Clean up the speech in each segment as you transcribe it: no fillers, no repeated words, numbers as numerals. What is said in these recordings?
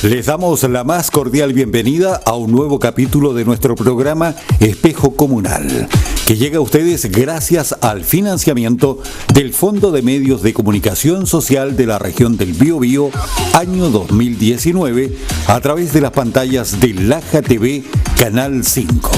Les damos la más cordial bienvenida a un nuevo capítulo de nuestro programa Espejo Comunal, que llega a ustedes gracias al financiamiento del Fondo de Medios de Comunicación Social de la región del Biobío, año 2019, a través de las pantallas de Laja TV, Canal 5.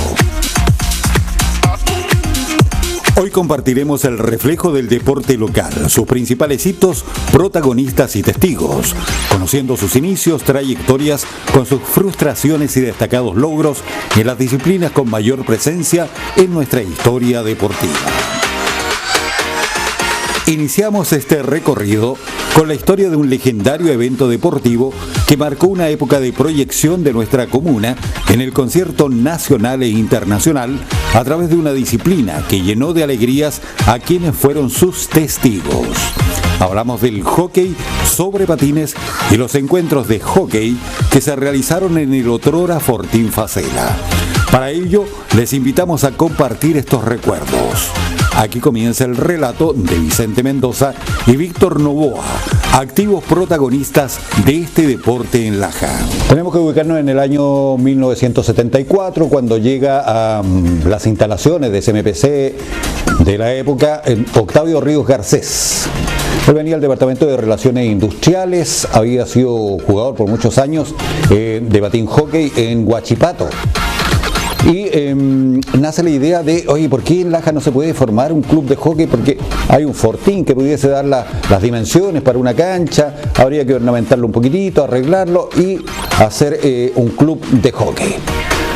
Hoy compartiremos el reflejo del deporte local, sus principales hitos, protagonistas y testigos, conociendo sus inicios, trayectorias, con sus frustraciones y destacados logros en las disciplinas con mayor presencia en nuestra historia deportiva. Iniciamos este recorrido con la historia de un legendario evento deportivo que marcó una época de proyección de nuestra comuna en el concierto nacional e internacional a través de una disciplina que llenó de alegrías a quienes fueron sus testigos. Hablamos del hockey sobre patines y los encuentros de hockey que se realizaron en el otrora Fortín Facela. Para ello, les invitamos a compartir estos recuerdos. Aquí comienza el relato de Vicente Mendoza y Víctor Novoa, activos protagonistas de este deporte en Laja. Tenemos que ubicarnos en el año 1974, cuando llega a las instalaciones de SMPC de la época Octavio Ríos Garcés. Él venía del Departamento de Relaciones Industriales, había sido jugador por muchos años de patín hockey en Huachipato. Y nace la idea de, oye, ¿por qué en Laja no se puede formar un club de hockey? Porque hay un fortín que pudiese dar las dimensiones para una cancha, habría que ornamentarlo un poquitito, arreglarlo y hacer un club de hockey.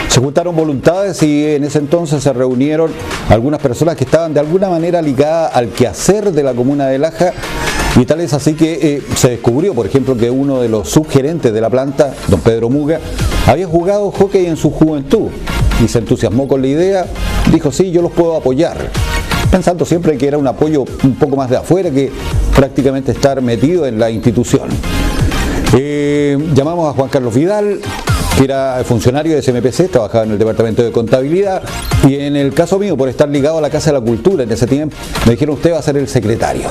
Se juntaron voluntades y en ese entonces se reunieron algunas personas que estaban de alguna manera ligadas al quehacer de la comuna de Laja. Y tal es así que se descubrió, por ejemplo, que uno de los subgerentes de la planta, don Pedro Muga, había jugado hockey en su juventud y se entusiasmó con la idea, dijo sí, yo los puedo apoyar, pensando siempre que era un apoyo un poco más de afuera que prácticamente estar metido en la institución. Llamamos a Juan Carlos Vidal, que era funcionario de SMPC, trabajaba en el departamento de contabilidad, y en el caso mío, por estar ligado a la Casa de la Cultura en ese tiempo, me dijeron usted va a ser el secretario.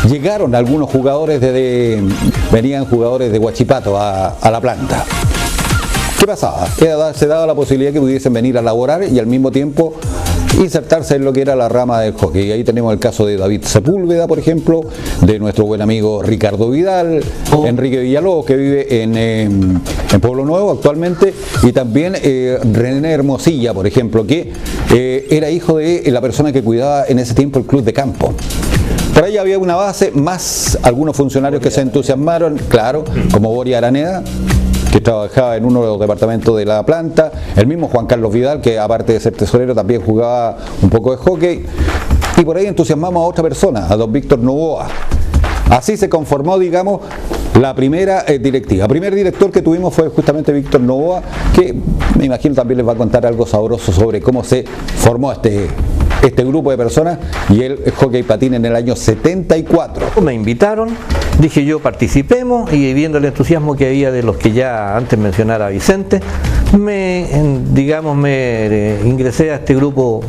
Llegaron algunos jugadores venían jugadores de Huachipato a la planta. ¿Qué pasaba? Se daba la posibilidad que pudiesen venir a laborar y al mismo tiempo insertarse en lo que era la rama del hockey. Y ahí tenemos el caso de David Sepúlveda, por ejemplo, de nuestro buen amigo Ricardo Vidal, Enrique Villalobos, que vive en Pueblo Nuevo actualmente, y también René Hermosilla, por ejemplo, que era hijo de la persona que cuidaba en ese tiempo el club de campo. Por ahí había una base, más algunos funcionarios que se entusiasmaron, claro, como Boria Araneda, que trabajaba en uno de los departamentos de la planta, el mismo Juan Carlos Vidal, que aparte de ser tesorero también jugaba un poco de hockey, y por ahí entusiasmamos a otra persona, a don Víctor Novoa. Así se conformó, digamos, la primera directiva. El primer director que tuvimos fue justamente Víctor Novoa, que me imagino también les va a contar algo sabroso sobre cómo se formó este grupo de personas y el hockey patín en el año 74. Me invitaron, dije yo participemos, y viendo el entusiasmo que había de los que ya antes mencionara Vicente, me ingresé a este grupo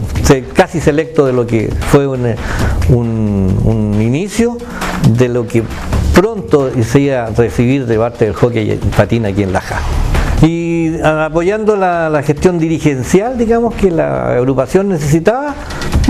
casi selecto de lo que fue un inicio de lo que pronto se iba a recibir de parte del hockey patín aquí en Laja. Y apoyando la gestión dirigencial, digamos, que la agrupación necesitaba,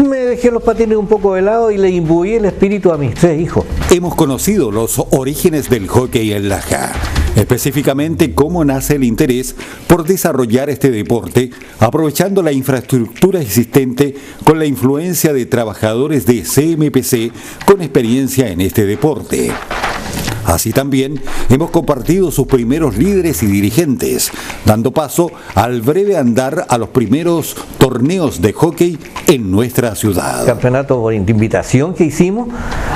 me dejé los patines un poco de lado y le imbuí el espíritu a mis 3 hijos. Hemos conocido los orígenes del hockey en Laja, específicamente cómo nace el interés por desarrollar este deporte, aprovechando la infraestructura existente con la influencia de trabajadores de CMPC con experiencia en este deporte. Así también hemos compartido sus primeros líderes y dirigentes, dando paso al breve andar a los primeros torneos de hockey en nuestra ciudad. Campeonato por invitación que hicimos,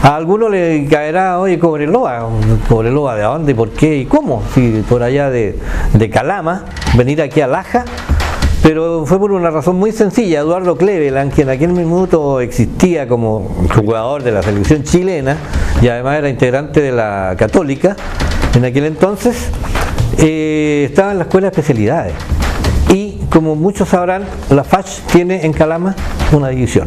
a algunos le caerá, oye, Cobreloa, ¿de dónde, por qué y cómo? Si por allá de Calama, venir aquí a Laja. Pero fue por una razón muy sencilla. Eduardo Cleveland, que en aquel minuto existía como jugador de la selección chilena y además era integrante de la Católica, en aquel entonces estaba en la escuela de especialidades. Y como muchos sabrán, la FACH tiene en Calama una división.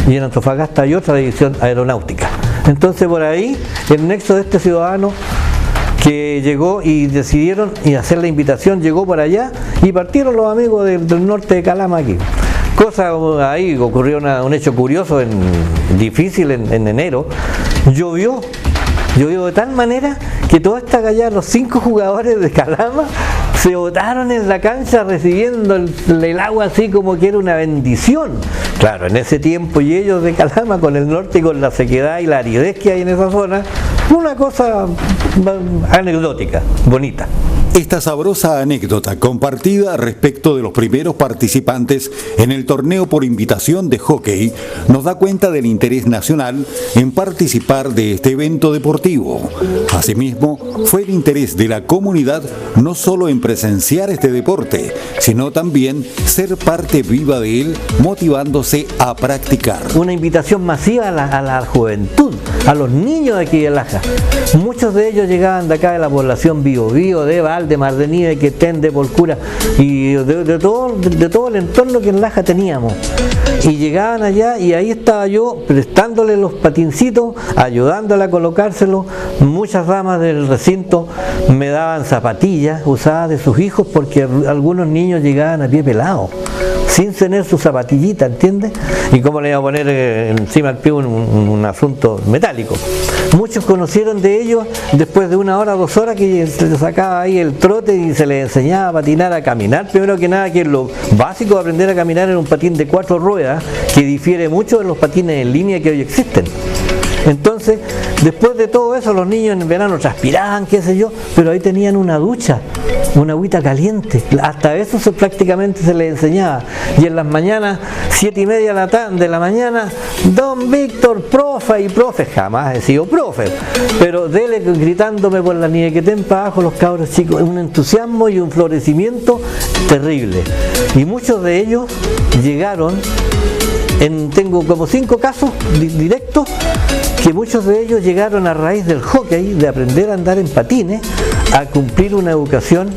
Y en Antofagasta hay otra división aeronáutica. Entonces por ahí, el nexo de este ciudadano que llegó y decidieron y hacer la invitación, llegó por allá y partieron los amigos del norte de Calama aquí. Ahí ocurrió un hecho curioso, difícil en enero. Llovió de tal manera que toda esta gallada, los 5 jugadores de Calama se botaron en la cancha recibiendo el agua así como que era una bendición. Claro, en ese tiempo, y ellos de Calama con el norte y con la sequedad y la aridez que hay en esa zona, una cosa anecdótica, bonita. Esta sabrosa anécdota compartida respecto de los primeros participantes en el torneo por invitación de hockey nos da cuenta del interés nacional en participar de este evento deportivo. Asimismo, fue el interés de la comunidad no solo en presenciar este deporte, sino también ser parte viva de él, motivándose a practicar. Una invitación masiva a la juventud, a los niños de aquí de Laja. Muchos de ellos llegaban de acá de la población Biobío, de Valde, Mardenía, de Quetén, de Polcura y de todo el entorno que en Laja teníamos. Y llegaban allá y ahí estaba yo prestándole los patincitos, ayudándole a colocárselos. Muchas damas del recinto me daban zapatillas usadas de sus hijos porque algunos niños llegaban a pie pelado, sin tener su zapatillita, ¿entiendes? Y cómo le iba a poner encima del pie un asunto metálico. Muchos conocieron de ellos después de 1 hora, 2 horas que se les sacaba ahí el trote y se les enseñaba a patinar, a caminar. Primero que nada, que lo básico de aprender a caminar en un patín de 4 ruedas, que difiere mucho de los patines en línea que hoy existen. Entonces, después de todo eso, los niños en verano transpiraban, qué sé yo, pero ahí tenían una ducha, una agüita caliente. Hasta eso prácticamente se les enseñaba. Y en las mañanas, 7:30 de la mañana, don Víctor, profe, y profe, jamás he sido profe, pero dele gritándome por la Niequetén para abajo los cabros chicos, un entusiasmo y un florecimiento terrible. Y muchos de ellos llegaron, tengo como 5 casos directos, que muchos de ellos llegaron a raíz del hockey, de aprender a andar en patines, a cumplir una educación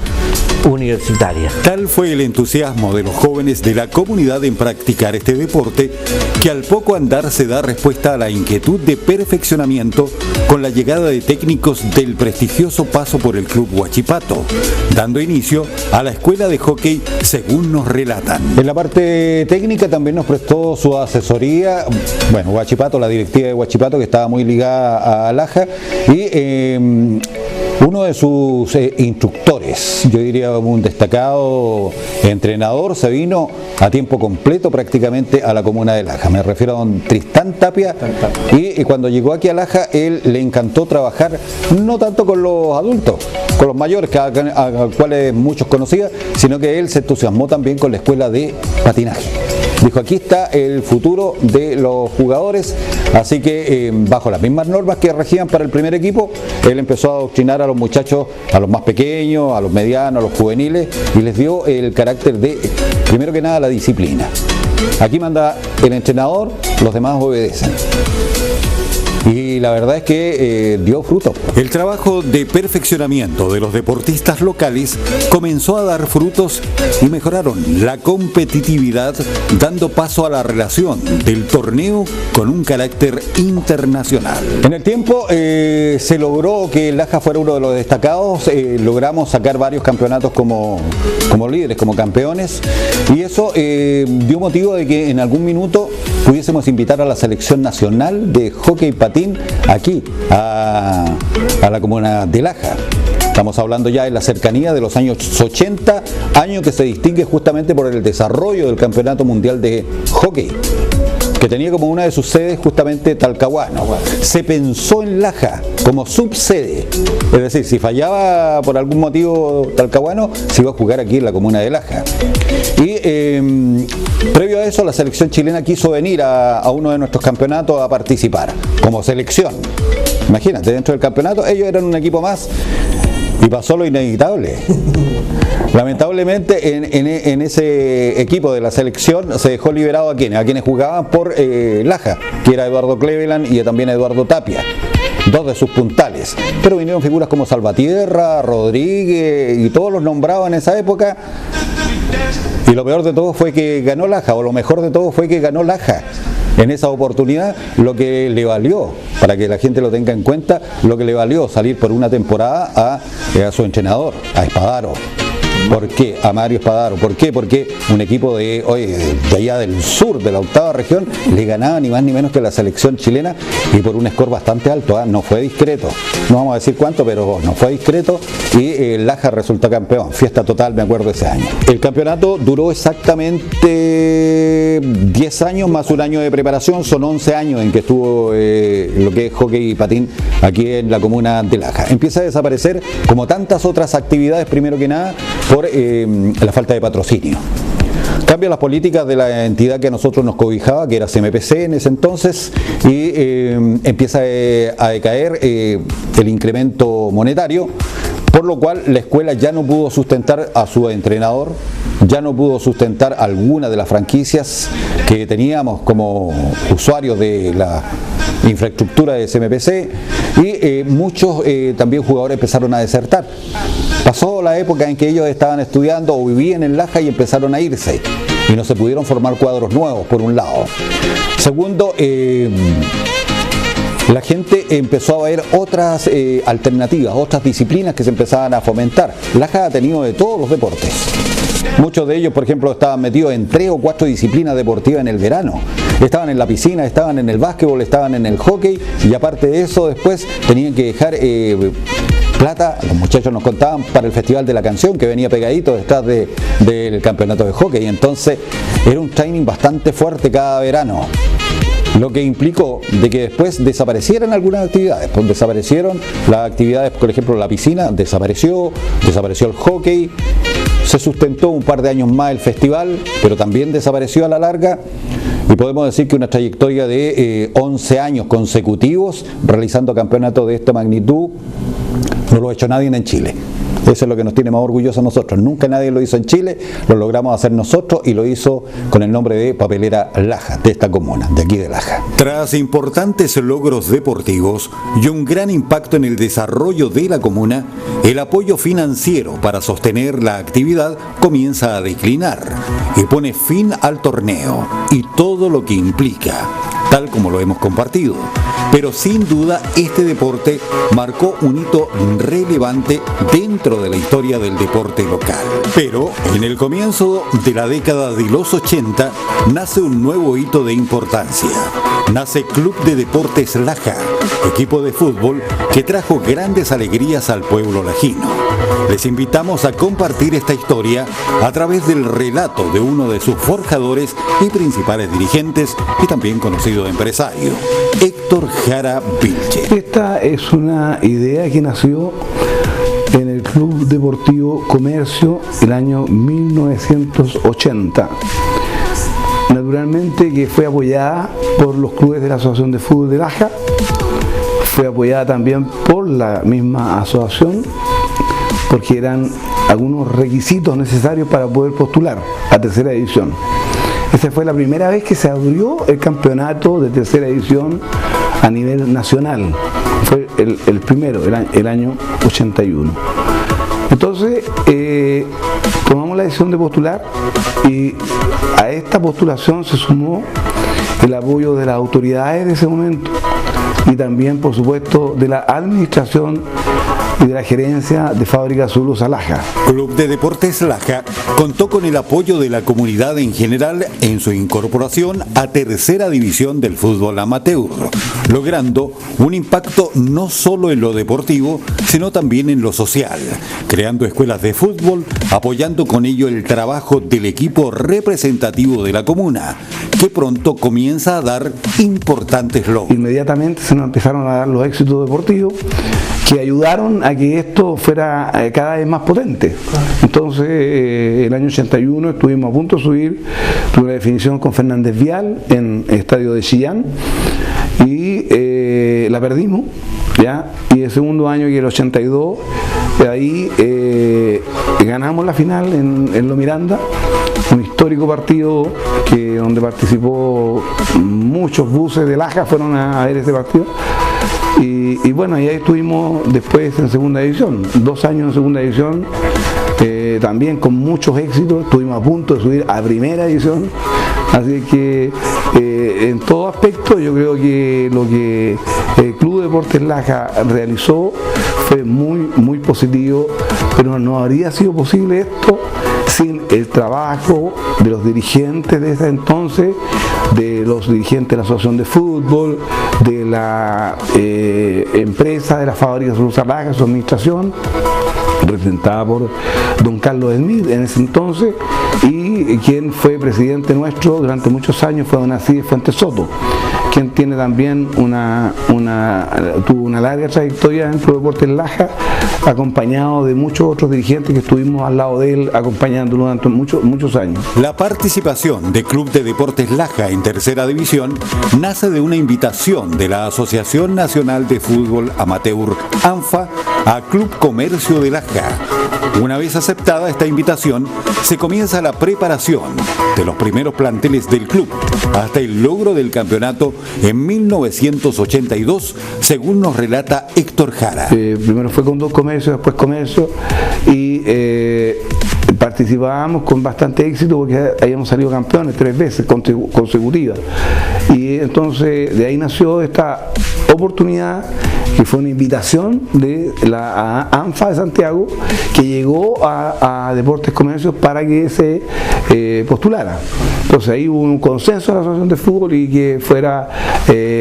universitaria. Tal fue el entusiasmo de los jóvenes de la comunidad en practicar este deporte, que al poco andar se da respuesta a la inquietud de perfeccionamiento con la llegada de técnicos del prestigioso paso por el Club Huachipato, dando inicio a la escuela de hockey según nos relatan. En la parte técnica también nos prestó su asesoría, bueno, Huachipato, la directiva de Huachipato, que estaba muy ligada a Laja, y uno de sus instructores, yo diría un destacado entrenador, se vino a tiempo completo prácticamente a la comuna de Laja. Me refiero a don Tristán Tapia, y cuando llegó aquí a Laja, él le encantó trabajar no tanto con los adultos, con los mayores, a cuales muchos conocía, sino que él se entusiasmó también con la escuela de patinaje. Dijo, aquí está el futuro de los jugadores, así que bajo las mismas normas que regían para el primer equipo, él empezó a adoctrinar a los muchachos, a los más pequeños, a los medianos, a los juveniles, y les dio el carácter de, primero que nada, la disciplina. Aquí manda el entrenador, los demás obedecen. Y la verdad es que dio fruto. El trabajo de perfeccionamiento de los deportistas locales comenzó a dar frutos y mejoraron la competitividad, dando paso a la relación del torneo con un carácter internacional. En el tiempo se logró que Laja fuera uno de los destacados, logramos sacar varios campeonatos como líderes, como campeones, y eso dio motivo de que en algún minuto pudiésemos invitar a la selección nacional de hockey patín aquí a la comuna de Laja. Estamos hablando ya de la cercanía de los años 80, año que se distingue justamente por el desarrollo del Campeonato Mundial de Hockey, que tenía como una de sus sedes justamente Talcahuano. Se pensó en Laja como subsede, es decir, si fallaba por algún motivo Talcahuano, se iba a jugar aquí en la comuna de Laja. Y previo a eso, la selección chilena quiso venir a uno de nuestros campeonatos a participar como selección. Imagínate, dentro del campeonato ellos eran un equipo más, y pasó lo inevitable. Lamentablemente en ese equipo de la selección se dejó liberado a quienes jugaban por Laja, que era Eduardo Cleveland y también Eduardo Tapia, dos de sus puntales. Pero vinieron figuras como Salvatierra, Rodríguez y todos los nombrados en esa época. Y lo peor de todo fue que ganó Laja, o lo mejor de todo fue que ganó Laja. en esa oportunidad, lo que le valió, para que la gente lo tenga en cuenta, lo que le valió salir por una temporada a su entrenador, a Espadaro. ¿Por qué? A Mario Espadaro. ¿Por qué? Porque un equipo de allá del sur, de la octava región, le ganaba ni más ni menos que la selección chilena y por un score bastante alto. No fue discreto. No vamos a decir cuánto, pero no fue discreto y Laja resultó campeón. Fiesta total, me acuerdo ese año. El campeonato duró exactamente 10 años más un año de preparación. Son 11 años en que estuvo lo que es hockey y patín aquí en la comuna de Laja. Empieza a desaparecer, como tantas otras actividades, primero que nada, por la falta de patrocinio. Cambia las políticas de la entidad que a nosotros nos cobijaba, que era CMPC en ese entonces, y empieza a decaer el incremento monetario, por lo cual la escuela ya no pudo sustentar a su entrenador, ya no pudo sustentar alguna de las franquicias que teníamos como usuarios de la infraestructura de CMPC y muchos también jugadores empezaron a desertar. Pasó la época en que ellos estaban estudiando o vivían en Laja y empezaron a irse y no se pudieron formar cuadros nuevos, por un lado. Segundo, la gente empezó a ver otras alternativas, otras disciplinas que se empezaban a fomentar. Laja ha tenido de todos los deportes. Muchos de ellos, por ejemplo, estaban metidos en 3 o 4 disciplinas deportivas en el verano. Estaban en la piscina, estaban en el básquetbol, estaban en el hockey y aparte de eso después tenían que dejar plata, los muchachos nos contaban, para el Festival de la Canción que venía pegadito detrás del campeonato de hockey. Entonces era un training bastante fuerte cada verano, lo que implicó de que después desaparecieran algunas actividades. Pues desaparecieron las actividades, por ejemplo la piscina desapareció el hockey, se sustentó un par de años más el festival, pero también desapareció a la larga. Y podemos decir que una trayectoria de 11 años consecutivos realizando campeonatos de esta magnitud no lo ha hecho nadie en Chile. Eso es lo que nos tiene más orgullosos a nosotros. Nunca nadie lo hizo en Chile, lo logramos hacer nosotros y lo hizo con el nombre de Papelera Laja, de esta comuna, de aquí de Laja. Tras importantes logros deportivos y un gran impacto en el desarrollo de la comuna, el apoyo financiero para sostener la actividad comienza a declinar y pone fin al torneo y todo lo que implica, tal como lo hemos compartido. Pero sin duda este deporte marcó un hito relevante dentro de la historia del deporte local. Pero en el comienzo de la década de los 80 nace un nuevo hito de importancia. Nace Club de Deportes Laja, equipo de fútbol que trajo grandes alegrías al pueblo lajino. Les invitamos a compartir esta historia a través del relato de uno de sus forjadores y principales dirigentes y también conocido empresario, Héctor Jara Vilche. Esta es una idea que nació en el Club Deportivo Comercio el año 1980. Naturalmente que fue apoyada por los clubes de la Asociación de Fútbol de Laja, fue apoyada también por la misma asociación, porque eran algunos requisitos necesarios para poder postular a tercera división. Esta fue la primera vez que se abrió el campeonato de tercera división a nivel nacional. Fue el primero, el año 81. Entonces, tomamos la decisión de postular y a esta postulación se sumó el apoyo de las autoridades de ese momento y también, por supuesto, de la administración y de la gerencia de Fábrica Zulusa Laja. Club de Deportes Laja contó con el apoyo de la comunidad en general en su incorporación a tercera división del fútbol amateur, logrando un impacto no solo en lo deportivo, sino también en lo social, creando escuelas de fútbol, apoyando con ello el trabajo del equipo representativo de la comuna, que pronto comienza a dar importantes logros. Inmediatamente se nos empezaron a dar los éxitos deportivos que ayudaron a que esto fuera cada vez más potente. Entonces, el año 81 estuvimos a punto de subir, tuve una definición con Fernández Vial en el estadio de Chillán y la perdimos, ¿ya? Y el segundo año, que el 82, ahí ganamos la final en Lo Miranda, un histórico partido donde participó muchos buses de Laja, fueron a ver ese partido. Y bueno, y ahí estuvimos después en segunda división, 2 años en segunda división, también con muchos éxitos, estuvimos a punto de subir a primera división, así que en todo aspecto yo creo que lo que el Club Deportes Laja realizó fue muy positivo, pero no habría sido posible esto sin el trabajo de los dirigentes de ese entonces, de los dirigentes de la Asociación de Fútbol, de la empresa de la fábrica Solusa Laja, su administración, representada por don Carlos Smith en ese entonces, y quien fue presidente nuestro durante muchos años fue don Alcides Fuentes Soto, quien tiene también tuvo una larga trayectoria en el Club Deportes Laja, acompañado de muchos otros dirigentes que estuvimos al lado de él acompañándolo durante muchos años. La participación de Club de Deportes Laja en Tercera División nace de una invitación de la Asociación Nacional de Fútbol Amateur ANFA a Club Comercio de Laja. Una vez aceptada esta invitación, se comienza la preparación de los primeros planteles del club hasta el logro del campeonato en 1982, según nos relata Héctor Jara. Primero fue con 2 comercios, después comercio, y participábamos con bastante éxito porque habíamos salido campeones 3 veces consecutivas, y entonces de ahí nació esta oportunidad, que fue una invitación de la ANFA de Santiago, que llegó a Deportes Comercios para que se postulara. Entonces ahí hubo un consenso de la Asociación de Fútbol y que fuera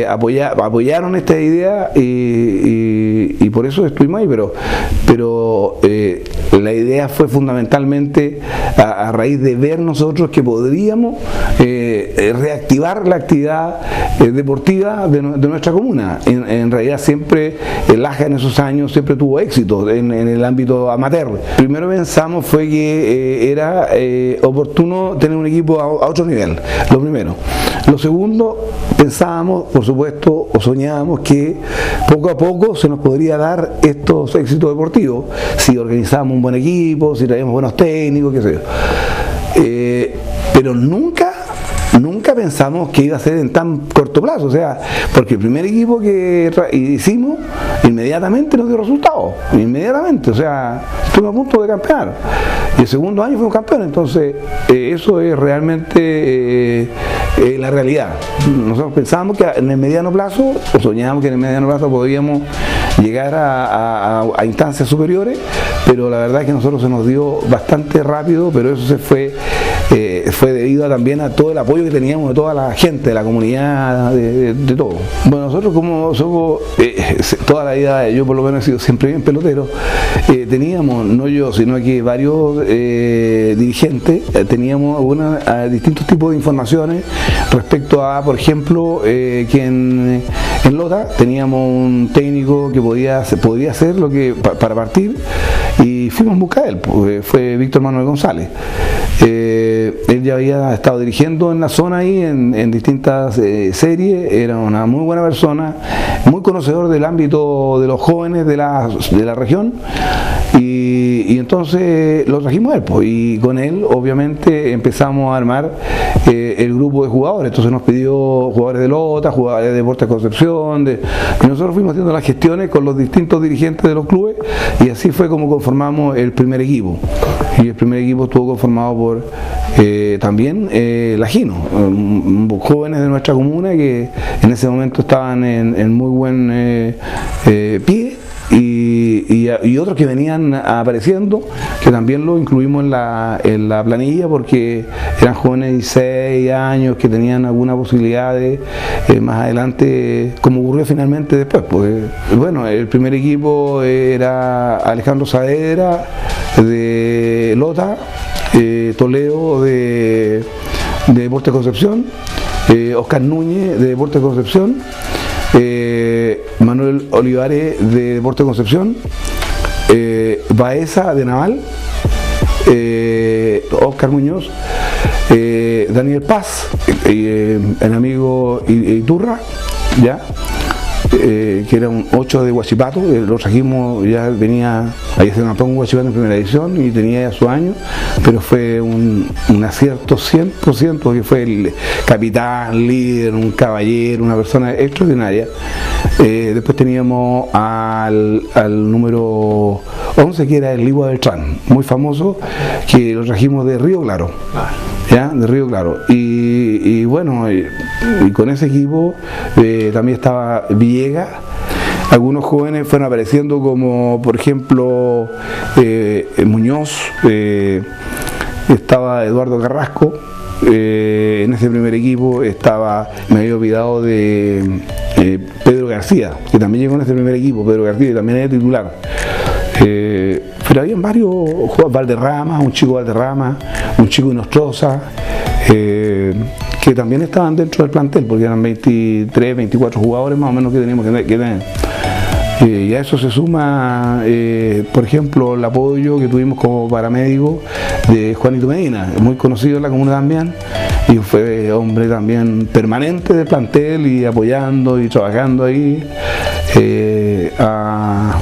apoyaron esta idea, y por eso estuvimos ahí, pero la idea fue fundamentalmente a raíz de ver nosotros que podríamos reactivar la actividad deportiva de nuestra comuna. En realidad siempre el Laja en esos años siempre tuvo éxito en el ámbito amateur. Primero pensamos fue que era oportuno tener un equipo a otro nivel, lo primero. Lo segundo, pensábamos, por supuesto, o soñábamos que poco a poco se nos podría dar estos éxitos deportivos si organizábamos un buen equipo, si traíamos buenos técnicos, qué sé yo. Pero nunca pensamos que iba a ser en tan corto plazo, o sea, porque el primer equipo que hicimos inmediatamente nos dio resultados, inmediatamente, o sea, estuvimos a punto de campeonar, y el segundo año fuimos campeones. Entonces eso es realmente la realidad. Nosotros pensábamos que en el mediano plazo, o soñábamos que en el mediano plazo podíamos llegar a instancias superiores, pero la verdad es que a nosotros se nos dio bastante rápido, pero eso fue debido también a todo el apoyo que teníamos de toda la gente, de la comunidad, de todo. Bueno, nosotros como somos, toda la vida, yo por lo menos he sido siempre bien pelotero, teníamos, no yo, sino que varios dirigentes, teníamos distintos tipos de informaciones respecto a, por ejemplo, que en Lota teníamos un técnico que podría hacer lo que para partir, y fuimos a buscar a él, fue Víctor Manuel González. Él ya había estado dirigiendo en la zona ahí en distintas series, era una muy buena persona, muy conocedor del ámbito de los jóvenes de la región, y entonces lo trajimos a él, y con él obviamente empezamos a armar el grupo de jugadores. Entonces nos pidió jugadores de Lota, jugadores de Deportes Concepción, y nosotros fuimos haciendo las gestiones con los distintos dirigentes de los clubes, y así fue como conformamos el primer equipo. Y el primer equipo estuvo conformado por también lajinos, jóvenes de nuestra comuna que en ese momento estaban en muy buen pie, y otros que venían apareciendo, que también lo incluimos en la planilla, porque eran jóvenes de 16 años que tenían alguna posibilidad de más adelante, como ocurrió finalmente después. Pues, bueno, el primer equipo era Alejandro Saavedra de Lota, Toledo de Deportes Concepción, Oscar Núñez de Deportes Concepción, Manuel Olivares de Deportes Concepción, Baeza de Naval, Oscar Muñoz, Daniel Paz, el amigo Iturra, ya, que era un 8 de Huachipato, lo trajimos, ya venía, había sido campeón Huachipato en primera edición y tenía ya su año, pero fue un acierto 100%, porque fue el capitán, líder, un caballero, una persona extraordinaria. Después teníamos al número 11, que era el Ligua Beltrán, muy famoso, que lo trajimos de Río Claro. ¿Ya? De Río Claro, y y bueno, y con ese equipo también estaba Villegas. Algunos jóvenes fueron apareciendo como, por ejemplo, Muñoz, estaba Eduardo Carrasco, en ese primer equipo estaba, me había olvidado de Pedro García, que también llegó en ese primer equipo, Pedro García también era titular. Pero habían varios jugadores, Valderrama, un chico Valderrama, un chico Inostroza, que también estaban dentro del plantel, porque eran 23, 24 jugadores más o menos que teníamos que tener. Y a eso se suma, por ejemplo, el apoyo que tuvimos como paramédico de Juanito Medina, muy conocido en la comuna también, y fue hombre también permanente del plantel y apoyando y trabajando ahí a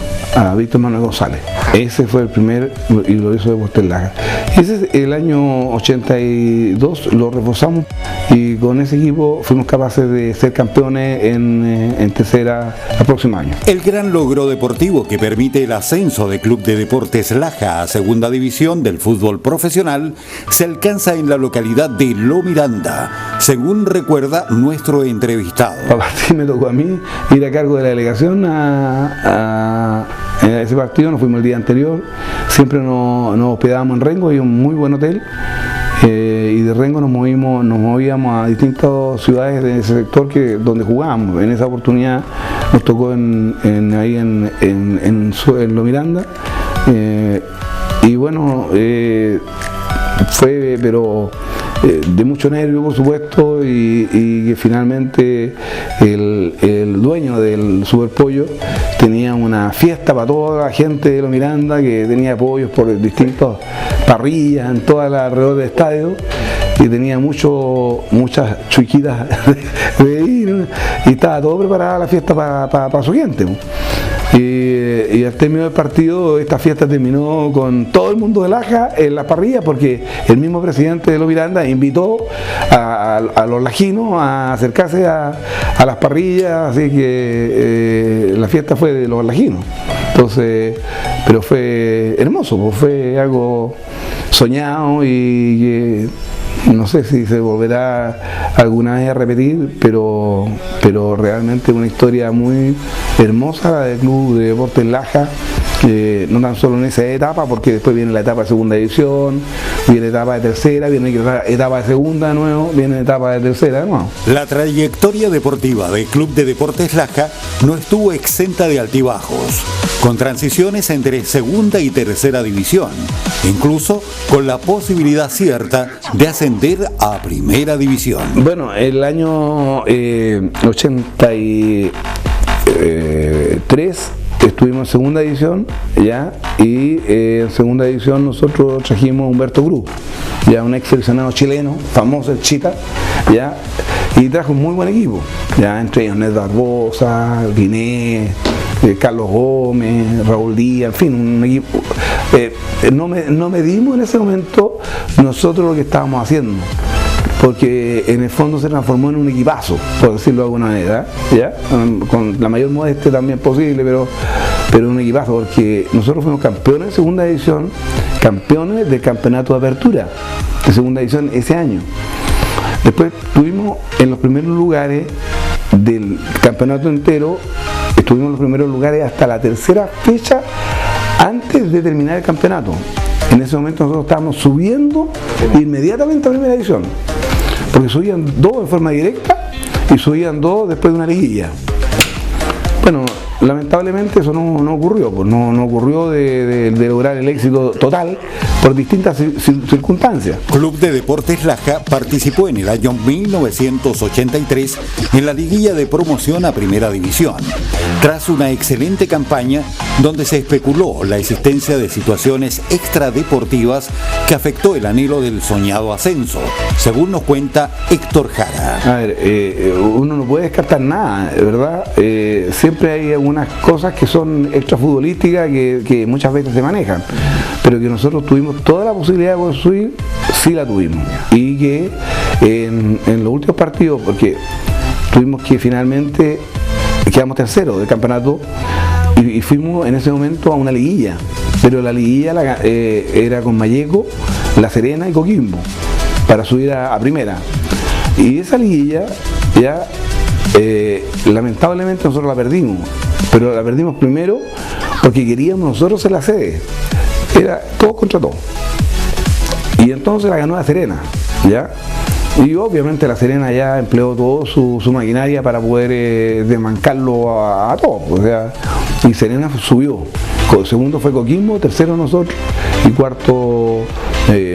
Víctor Manuel González. Ese fue el primer, y lo hizo Deportes Laja. Ese es el año 82, lo reforzamos y con ese equipo fuimos capaces de ser campeones en tercera el próximo año. El gran logro deportivo que permite el ascenso del Club de Deportes Laja a segunda división del fútbol profesional se alcanza en la localidad de Lo Miranda, según recuerda nuestro entrevistado. Para partir me tocó a mí ir a cargo de la delegación a ese partido. Nos fuimos el día anterior, siempre nos hospedábamos en Rengo, hay un muy buen hotel, y de Rengo nos movíamos a distintas ciudades de ese sector donde jugábamos. En esa oportunidad nos tocó ahí en Lo Miranda, y bueno, fue pero de mucho nervio, por supuesto, y que finalmente el dueño del Superpollo tenía una fiesta para toda la gente de Lo Miranda, que tenía apoyos por distintas parrillas en toda la alrededor del estadio, y tenía muchas chuiquitas de ir, y estaba todo preparada la fiesta para su gente. Y al término del partido, esta fiesta terminó con todo el mundo de Laja en la parrilla, porque el mismo presidente de Lo Miranda invitó a los lajinos a acercarse a las parrillas, así que la fiesta fue de los lajinos. Entonces, pero fue hermoso, pues fue algo soñado y que no sé si se volverá alguna vez a repetir, pero realmente una historia muy hermosa la del Club de Deportes Laja, no tan solo en esa etapa, porque después viene la etapa de segunda división, viene etapa de tercera, viene etapa de segunda de nuevo, viene etapa de tercera de nuevo. La trayectoria deportiva del Club de Deportes Laja no estuvo exenta de altibajos, con transiciones entre segunda y tercera división, incluso con la posibilidad cierta de ascender a primera división. Bueno, el año 83 estuvimos en segunda división, ya, y en segunda división nosotros trajimos a Humberto Cruz, ya, un ex seleccionado chileno, famoso, el Chita, ya, y trajo un muy buen equipo, ya, entre ellos Ned Barbosa, Guiné, Carlos Gómez, Raúl Díaz, en fin, un equipo. No medimos en ese momento nosotros lo que estábamos haciendo, porque en el fondo se transformó en un equipazo, por decirlo de alguna manera, ¿ya? Con la mayor modestia también posible, pero un equipazo, porque nosotros fuimos campeones de segunda división, campeones del campeonato de apertura de segunda división ese año. Después estuvimos en los primeros lugares del campeonato entero, estuvimos en los primeros lugares hasta la tercera fecha antes de terminar el campeonato. En ese momento nosotros estábamos subiendo inmediatamente a primera división, porque subían dos en forma directa y subían dos después de una liguilla. Bueno, lamentablemente eso no ocurrió, pues no ocurrió de lograr el éxito total por distintas circunstancias. Club de Deportes Laja participó en el año 1983 en la liguilla de promoción a primera división, tras una excelente campaña donde se especuló la existencia de situaciones extradeportivas que afectó el anhelo del soñado ascenso, según nos cuenta Héctor Jara. A ver, uno no puede descartar nada, ¿verdad? Siempre hay algunas cosas que son extrafutbolísticas que muchas veces se manejan, pero que nosotros tuvimos toda la posibilidad de construir, sí la tuvimos, y que en los últimos partidos, porque tuvimos que finalmente quedamos terceros del campeonato y fuimos en ese momento a una liguilla, pero la liguilla era con Malleco, La Serena y Coquimbo para subir a primera. Y esa liguilla ya lamentablemente nosotros la perdimos, pero la perdimos primero porque queríamos nosotros ser la sede, era todo contra todo, y entonces la ganó La Serena, ¿ya? Y obviamente La Serena ya empleó toda su maquinaria para poder desmancarlo a todos, o sea, y Serena subió. Segundo fue Coquimbo, tercero nosotros y cuarto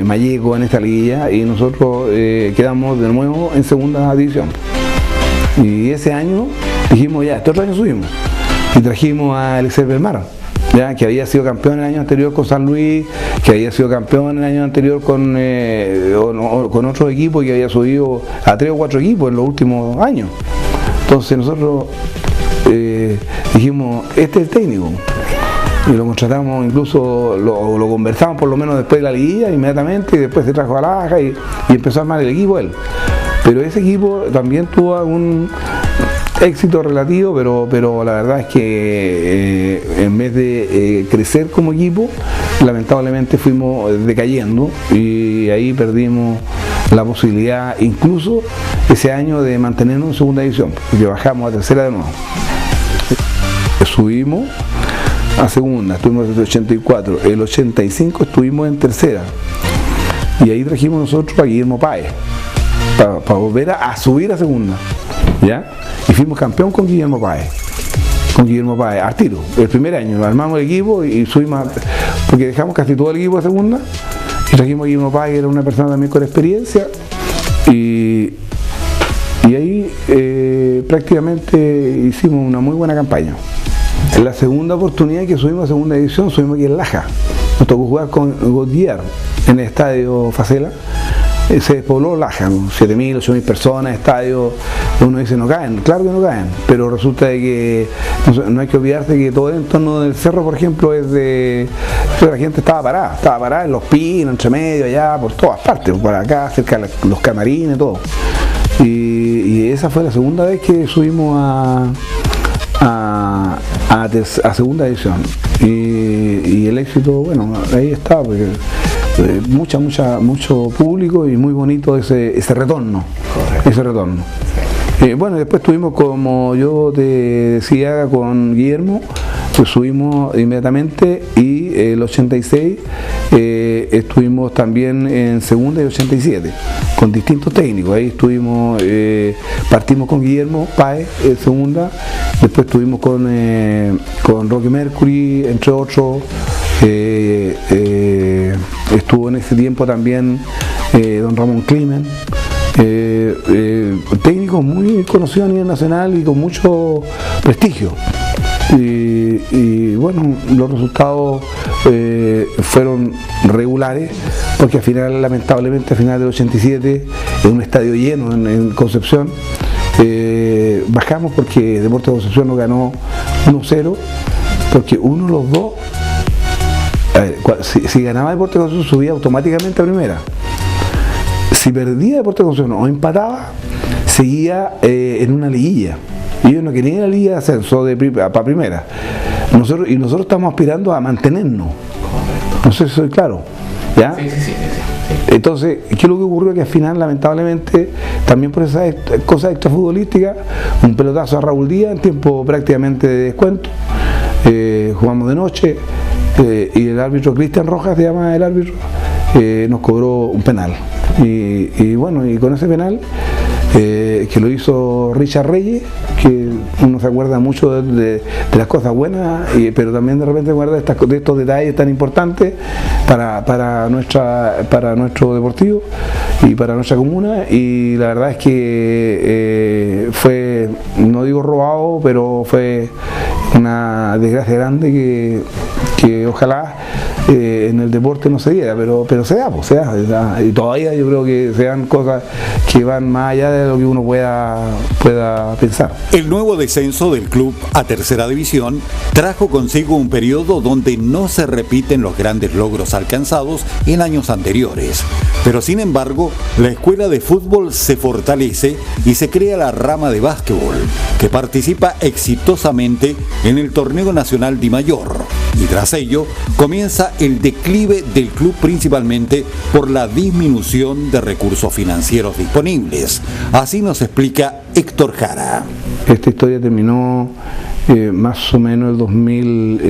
Malleco en esta liguilla, y nosotros quedamos de nuevo en segunda división. Y ese año dijimos ya, este otro año subimos y trajimos a Elixir del Mar, ya, que había sido campeón el año anterior con San Luis, que había sido campeón el año anterior con otro equipo y que había subido a 3 o 4 equipos en los últimos años. Entonces nosotros dijimos, este es el técnico. Y lo contratamos, incluso lo conversamos por lo menos después de la liguilla inmediatamente, y después se trajo a Laja y empezó a armar el equipo él. Pero ese equipo también tuvo un éxito relativo, pero la verdad es que en vez de crecer como equipo, lamentablemente fuimos decayendo, y ahí perdimos la posibilidad incluso ese año de mantenernos en segunda división, porque bajamos a tercera de nuevo. Subimos a segunda, estuvimos desde el 84, el 85 estuvimos en tercera, y ahí trajimos nosotros a Guillermo Páez para volver a subir a segunda, ¿ya? Y fuimos campeón con Guillermo Páez, al tiro, el primer año, armamos el equipo y subimos, porque dejamos casi todo el equipo de segunda, y trajimos a Guillermo Páez, que era una persona también con experiencia, y ahí prácticamente hicimos una muy buena campaña. En la segunda oportunidad que subimos a segunda división, subimos aquí en Laja. Nos tocó jugar con Gautier en el estadio Facela. Se despobló Laja, 7.000, 8.000 personas, estadio, uno dice no caen, claro que no caen, pero resulta de que no hay que olvidarse que todo el entorno del cerro, por ejemplo, la gente estaba parada en los pinos, entre medio, allá, por todas partes, por acá, cerca de los camarines, todo. Y esa fue la segunda vez que subimos a segunda división, y el éxito, bueno, ahí está, porque mucho público y muy bonito ese retorno. Bueno, después tuvimos, como yo te decía, con Guillermo, pues subimos inmediatamente, y el 86 estuvimos también en segunda y 87 con distintos técnicos. Ahí estuvimos, partimos con Guillermo Páez en segunda, después estuvimos con Roque Mercury, entre otros. Estuvo en ese tiempo también don Ramón Climen, técnicos muy conocidos a nivel nacional y con mucho prestigio. Y bueno, los resultados fueron regulares, porque al final, lamentablemente, al final del 87, en un estadio lleno en Concepción, bajamos porque Deportes Concepción nos ganó 1-0, porque uno de los dos, a ver, si ganaba Deportes Concepción, subía automáticamente a primera. Si perdía Deportes Concepción o empataba, seguía en una liguilla. Y ellos no querían la liga de ascenso para primera. Nosotros estamos aspirando a mantenernos. No sé si soy claro. ¿Ya? Sí. Entonces, ¿qué es lo que ocurrió? Que al final, lamentablemente, también por esas cosas extrafutbolísticas, un pelotazo a Raúl Díaz en tiempo prácticamente de descuento. Jugamos de noche, y el árbitro Cristian Rojas, se llama el árbitro, nos cobró un penal. Y bueno, y con ese penal, que lo hizo Richard Reyes, que uno se acuerda mucho de las cosas buenas, pero también de repente se acuerda de estos detalles tan importantes para nuestro deportivo y para nuestra comuna. Y la verdad es que fue, no digo robado, pero fue una desgracia grande que ojalá en el deporte no se diera, pero se da, y todavía yo creo que se dan cosas que van más allá de lo que uno pueda pensar. El nuevo descenso del club a tercera división trajo consigo un periodo donde no se repiten los grandes logros alcanzados en años anteriores, pero sin embargo la escuela de fútbol se fortalece y se crea la rama de básquetbol, que participa exitosamente en el torneo nacional Di Mayor. y tras ello comienza el declive del club principalmente por la disminución de recursos financieros disponibles. Así nos explica Héctor Jara. Esta historia terminó más o menos el 2000,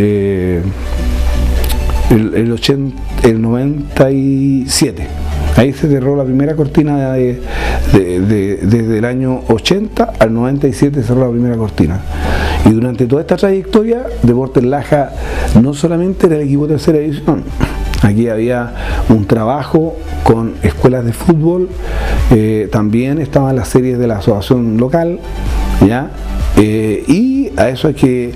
el 97. Ahí se cerró la primera cortina desde el año 80 al 97 se cerró la primera cortina. Y durante toda esta trayectoria, Deportes Laja no solamente era el equipo de tercera división, aquí había un trabajo con escuelas de fútbol, también estaban las series de la asociación local, ¿ya? Y a eso hay que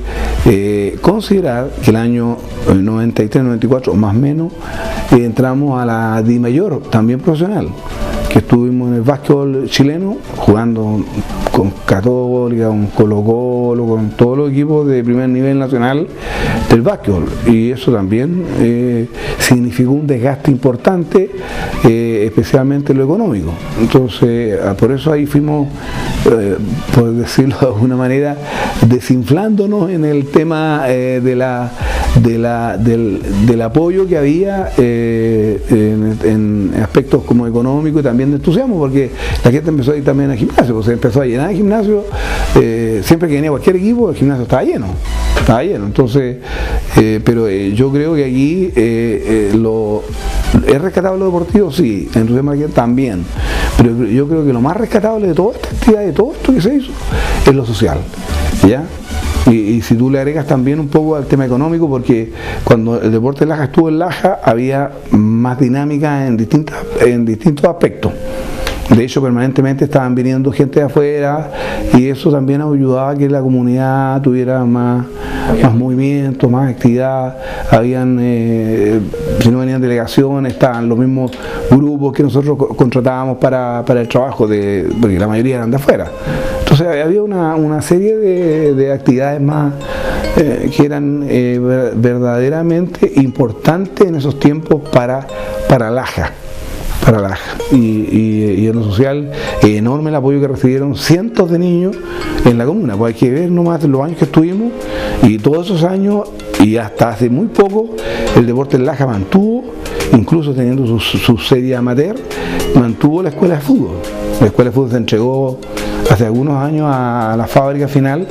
considerar que el año 93-94, más o menos, entramos a la Di Mayor, también profesional, que estuvimos en el básquetbol chileno, jugando con Católica, con Colo-Colo, con todos los equipos de primer nivel nacional del básquetbol, y eso también significó un desgaste importante, especialmente lo económico. Entonces, por eso ahí fuimos, por decirlo de alguna manera, desinflándonos en el tema del apoyo que había en aspectos como económico y también de entusiasmo, porque la gente empezó a ir también al gimnasio, pues se empezó a llenar el gimnasio, siempre que venía cualquier equipo el gimnasio estaba lleno, entonces, pero yo creo que aquí ¿es rescatable lo deportivo? Sí, en entusiasmo también, pero yo creo que lo más rescatable de toda esta actividad, de todo esto que se hizo, es lo social, ¿ya? Y si tú le agregas también un poco al tema económico, porque cuando el Deportes Laja estuvo en Laja había más dinámica en distintos aspectos. De hecho, permanentemente estaban viniendo gente de afuera y eso también ayudaba a que la comunidad tuviera más movimiento, más actividad. Habían, si no venían delegaciones, estaban los mismos grupos que nosotros contratábamos para el trabajo, porque la mayoría eran de afuera. Entonces había una serie de actividades más que eran verdaderamente importantes en esos tiempos para Laja. Y en lo social, enorme el apoyo que recibieron cientos de niños en la comuna. Pues hay que ver nomás los años que estuvimos, y todos esos años, y hasta hace muy poco, el Deportes Laja mantuvo, incluso teniendo su serie amateur, mantuvo la escuela de fútbol. La escuela de fútbol se entregó hace algunos años a la fábrica final,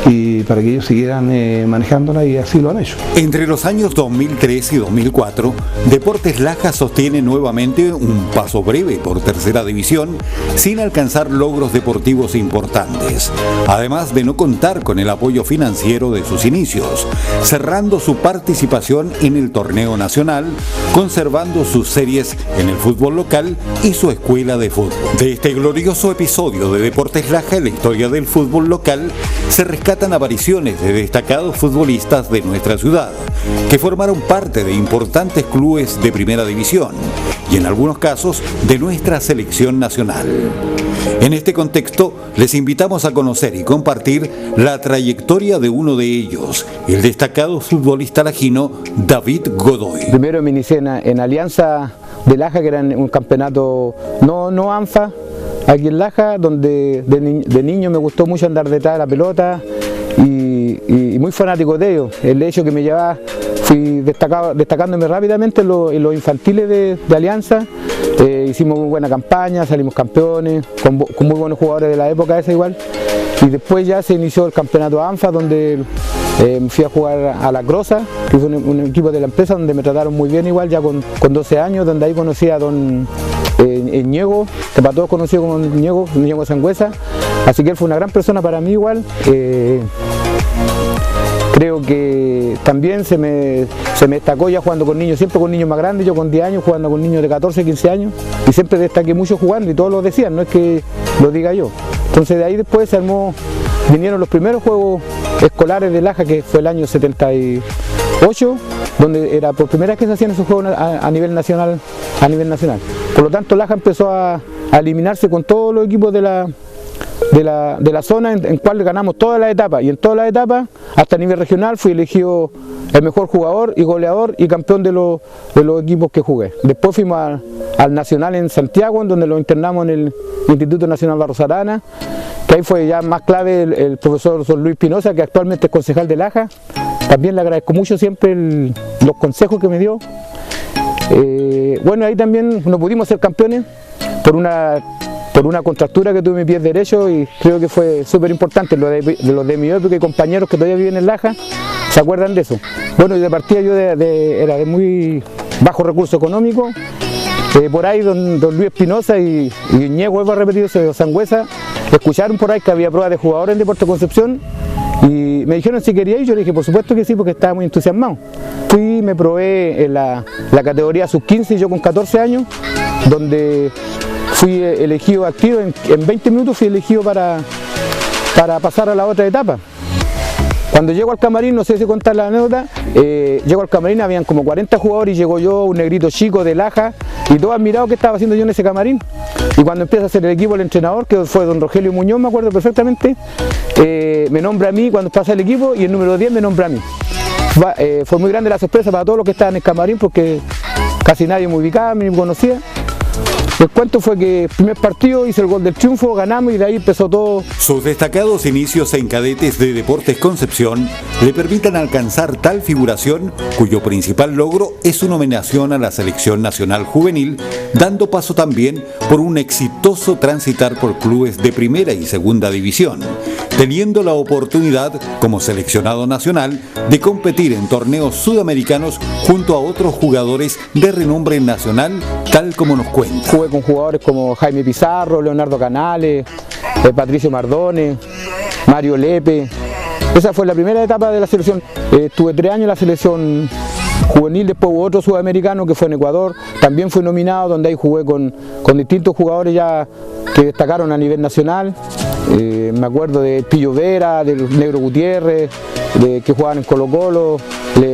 y para que ellos siguieran manejándola, y así lo han hecho. Entre los años 2003 y 2004, Deportes Laja sostiene nuevamente un paso breve por tercera división sin alcanzar logros deportivos importantes, además de no contar con el apoyo financiero de sus inicios, cerrando su participación en el torneo nacional, conservando sus series en el fútbol local y su escuela de fútbol. De este glorioso episodio de Deportes Laja en la historia del fútbol local, se rescatan apariciones de destacados futbolistas de nuestra ciudad, que formaron parte de importantes clubes de primera división y en algunos casos de nuestra selección nacional. En este contexto, les invitamos a conocer y compartir la trayectoria de uno de ellos, el destacado futbolista lajino David Godoy. Primero me inicié en Alianza de Laja, que era un campeonato no ANFA, aquí en Laja, donde de niño me gustó mucho andar detrás de la pelota y muy fanático de ello. El hecho que me llevaba, fui destacándome rápidamente en los infantiles de Alianza. Hicimos muy buena campaña, salimos campeones, con muy buenos jugadores de la época esa igual. Y después ya se inició el campeonato ANFA, donde fui a jugar a La Croza, que fue un equipo de la empresa donde me trataron muy bien igual, ya con 12 años, donde ahí conocí a don Ñego, que para todos conocido como Ñego Sangüesa. Así que él fue una gran persona para mí igual. Creo que también se me destacó ya jugando con niños, siempre con niños más grandes, yo con 10 años jugando con niños de 14, 15 años, y siempre destaqué mucho jugando, y todos lo decían, no es que lo diga yo. Entonces de ahí después vinieron los primeros juegos escolares de Laja, que fue el año 78, donde era por primera vez que se hacían esos juegos a nivel nacional. Por lo tanto, Laja empezó a eliminarse con todos los equipos de la zona, en cual ganamos todas las etapas, y en todas las etapas, hasta a nivel regional, fui elegido el mejor jugador y goleador y campeón de los equipos que jugué. Después fuimos al Nacional en Santiago, en donde lo internamos en el Instituto Nacional Barros Arana, que ahí fue ya más clave el profesor Luis Pinoza, que actualmente es concejal de Laja, también le agradezco mucho siempre los consejos que me dio. Bueno, ahí también no pudimos ser campeones por una contractura que tuve en mi pie derecho, y creo que fue súper importante. Los de mi época y compañeros que todavía viven en Laja se acuerdan de eso. Bueno, y de partida yo era de muy bajo recurso económico. Por ahí don Luis Espinosa y Ñego, vuelvo a repetir eso, de Sangüesa, escucharon por ahí que había pruebas de jugadores en Deportes Concepción y me dijeron si quería ir. Yo le dije por supuesto que sí, porque estaba muy entusiasmado. Fui, me probé en la categoría sub-15, yo con 14 años, donde fui elegido activo, en 20 minutos fui elegido para pasar a la otra etapa. Cuando llego al camarín, no sé si contar la anécdota, llego al camarín, habían como 40 jugadores y llego yo, un negrito chico de Laja, y todos admirados qué estaba haciendo yo en ese camarín. Y cuando empieza a hacer el equipo, el entrenador, que fue don Rogelio Muñoz, me acuerdo perfectamente, me nombra a mí cuando pasa el equipo, y el número 10 me nombra a mí. Fue muy grande la sorpresa para todos los que estaban en el camarín, porque casi nadie me ubicaba, ni me conocía. El cuento fue que el primer partido hice el gol del triunfo, ganamos y de ahí empezó todo. Sus destacados inicios en cadetes de Deportes Concepción le permiten alcanzar tal figuración, cuyo principal logro es su nominación a la Selección Nacional Juvenil, dando paso también por un exitoso transitar por clubes de primera y segunda división, teniendo la oportunidad como seleccionado nacional de competir en torneos sudamericanos junto a otros jugadores de renombre nacional, tal como nos cuenta. Jugué con jugadores como Jaime Pizarro, Leonardo Canales, Patricio Mardones, Mario Lepe. Esa fue la primera etapa de la selección. Estuve 3 años en la selección juvenil, después hubo otro sudamericano que fue en Ecuador, también fui nominado, donde ahí jugué con distintos jugadores ya que destacaron a nivel nacional. Me acuerdo de Pillo Vera, del Negro Gutiérrez, que jugaban en Colo Colo,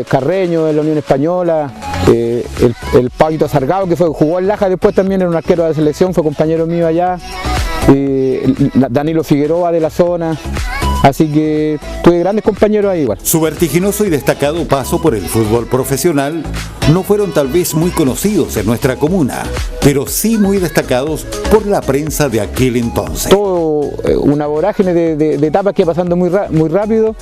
Carreño de la Unión Española, el Pablito Sargado, que jugó en Laja, después también era un arquero de la selección, fue compañero mío allá, Danilo Figueroa de la zona. Así que tuve grandes compañeros ahí igual. Su vertiginoso y destacado paso por el fútbol profesional no fueron tal vez muy conocidos en nuestra comuna, pero sí muy destacados por la prensa de aquel entonces. Todo una vorágine de etapas que iba pasando muy rápido,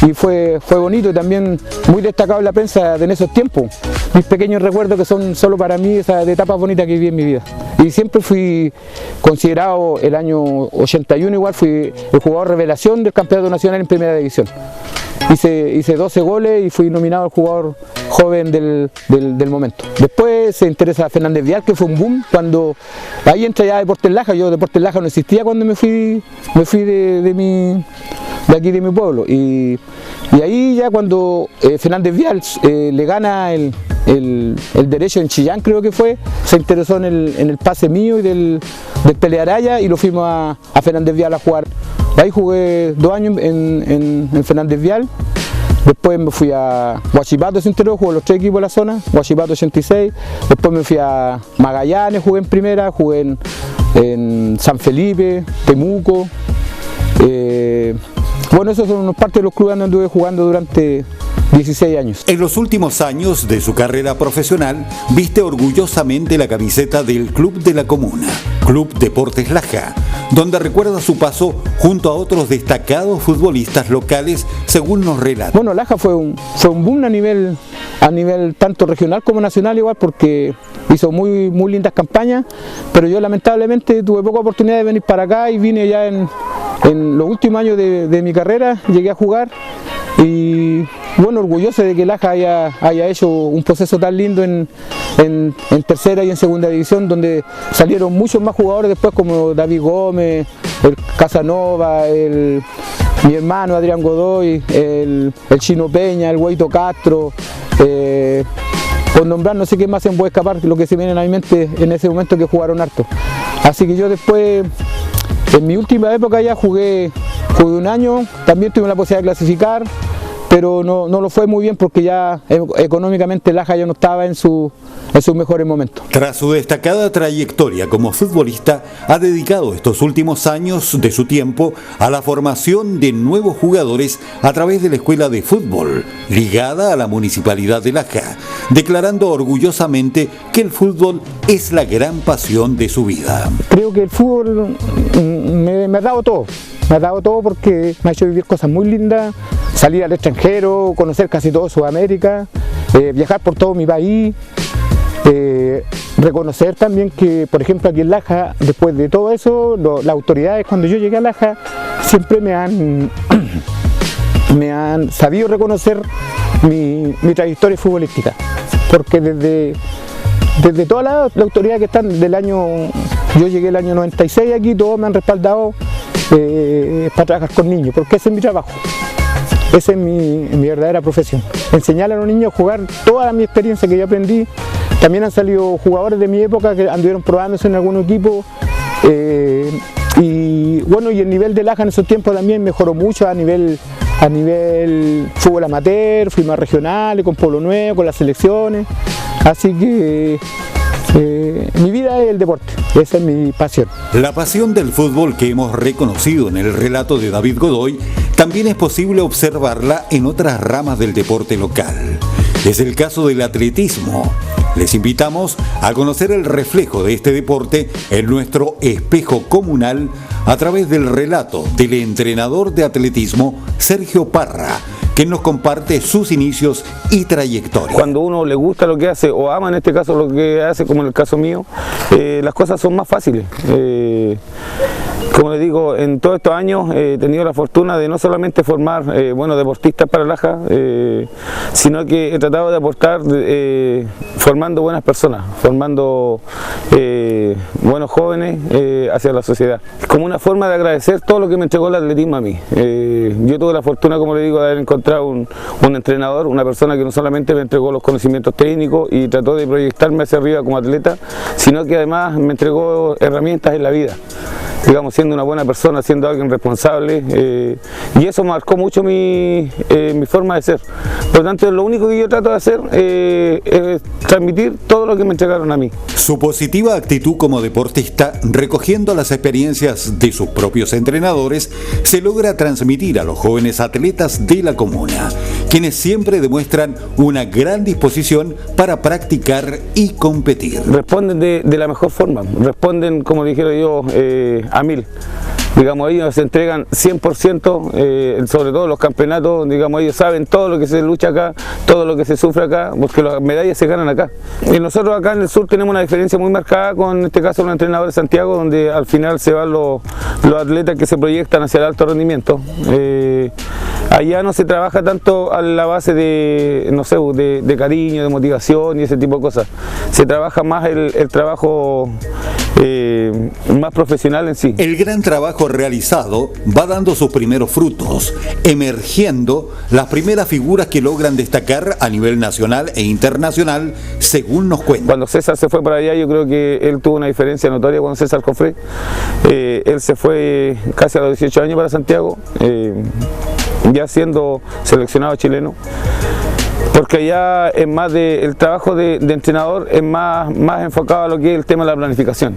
y fue bonito, y también muy destacado en la prensa de en esos tiempos. Mis pequeños recuerdos que son solo para mí, esas etapas bonitas que viví en mi vida. Y siempre fui considerado, el año 81 igual, fui el jugador revelación del campeonato nacional en primera división. Hice 12 goles y fui nominado al jugador joven del momento. Después se interesa Fernández Vial, que fue un boom, cuando ahí entra ya Deportes Laja. Yo Deportes Laja no existía cuando me fui de aquí de mi pueblo, y ahí ya cuando Fernández Vial le gana el derecho en Chillán, creo que fue, se interesó en el pase mío y del Pelearaya, y lo fuimos a Fernández Vial a jugar. Ahí jugué 2 años en Fernández Vial. Después me fui a Huachipato, jugué los 3 equipos de la zona, Huachipato 86. Después me fui a Magallanes, jugué en primera, jugué en San Felipe, Temuco. Bueno, esos son unos partes de los clubes donde anduve jugando durante 16 años. En los últimos años de su carrera profesional, viste orgullosamente la camiseta del Club de la Comuna, Club Deportes Laja, donde recuerda su paso junto a otros destacados futbolistas locales, según nos relata. Bueno, Laja fue un boom a nivel tanto regional como nacional igual, porque hizo muy lindas campañas, pero yo lamentablemente tuve poca oportunidad de venir para acá, y vine ya en los últimos años de mi carrera, llegué a jugar, y bueno, orgulloso de que Laja haya hecho un proceso tan lindo en tercera y en segunda división, donde salieron muchos más jugadores después, como David Gómez, el Casanova, mi hermano Adrián Godoy, el Chino Peña, el Hueito Castro. Por nombrar no sé qué más se me puede escapar, lo que se viene a mi mente en ese momento, que jugaron harto. Así que yo después, en mi última época ya jugué 1 año, también tuve la posibilidad de clasificar, pero no lo fue muy bien, porque ya económicamente Laja ya no estaba en sus mejores momentos. Tras su destacada trayectoria como futbolista, ha dedicado estos últimos años de su tiempo a la formación de nuevos jugadores a través de la Escuela de Fútbol, ligada a la Municipalidad de Laja, declarando orgullosamente que el fútbol es la gran pasión de su vida. Creo que el fútbol me ha dado todo. Me ha dado todo porque me ha hecho vivir cosas muy lindas, salir al extranjero, conocer casi todo Sudamérica, viajar por todo mi país, reconocer también que, por ejemplo, aquí en Laja, después de todo eso, las autoridades cuando yo llegué a Laja siempre me han sabido reconocer mi trayectoria futbolística, porque desde todas las autoridades que están yo llegué el año 96 aquí, todos me han respaldado para trabajar con niños, porque ese es mi trabajo, esa es mi verdadera profesión, enseñarle a los niños a jugar toda mi experiencia que yo aprendí. También han salido jugadores de mi época que anduvieron probándose en algún equipo, y bueno, y el nivel de Laja en esos tiempos también mejoró mucho a nivel fútbol amateur, fuimos a regionales con Pueblo Nuevo, con las selecciones, así que mi vida es el deporte, esa es mi pasión. La pasión del fútbol que hemos reconocido en el relato de David Godoy también es posible observarla en otras ramas del deporte local. Es el caso del atletismo. Les invitamos a conocer el reflejo de este deporte en nuestro espejo comunal a través del relato del entrenador de atletismo Sergio Parra, que nos comparte sus inicios y trayectoria. Cuando uno le gusta lo que hace o ama en este caso lo que hace, como en el caso mío, las cosas son más fáciles. Como les digo, en todos estos años he tenido la fortuna de no solamente formar deportistas para Laja, sino que he tratado de aportar formando buenas personas, formando buenos jóvenes hacia la sociedad. Como una forma de agradecer todo lo que me entregó el atletismo a mí. Yo tuve la fortuna, como les digo, de haber encontrado un entrenador, una persona que no solamente me entregó los conocimientos técnicos y trató de proyectarme hacia arriba como atleta, sino que además me entregó herramientas en la vida. Digamos, siendo una buena persona, siendo alguien responsable, y eso marcó mucho mi forma de ser. Por lo tanto, lo único que yo trato de hacer es transmitir todo lo que me entregaron a mí. Su positiva actitud como deportista, recogiendo las experiencias de sus propios entrenadores, se logra transmitir a los jóvenes atletas de la comuna, quienes siempre demuestran una gran disposición para practicar y competir. Responden de la mejor forma, responden, como dijera yo, a 1000. Digamos, ellos se entregan 100%, sobre todo los campeonatos, digamos, ellos saben todo lo que se lucha acá, todo lo que se sufre acá, porque las medallas se ganan acá. Y nosotros acá en el sur tenemos una diferencia muy marcada con, en este caso, los entrenadores de Santiago, donde al final se van los atletas que se proyectan hacia el alto rendimiento. Allá no se trabaja tanto a la base de, no sé, de cariño, de motivación y ese tipo de cosas. Se trabaja más el trabajo más profesional en sí. El gran trabajo realizado va dando sus primeros frutos, emergiendo las primeras figuras que logran destacar a nivel nacional e internacional, según nos cuenta. Cuando César se fue para allá, yo creo que él tuvo una diferencia notoria con César Cofré. Él se fue casi a los 18 años para Santiago, ya siendo seleccionado chileno, porque allá es más el trabajo de entrenador es más enfocado a lo que es el tema de la planificación.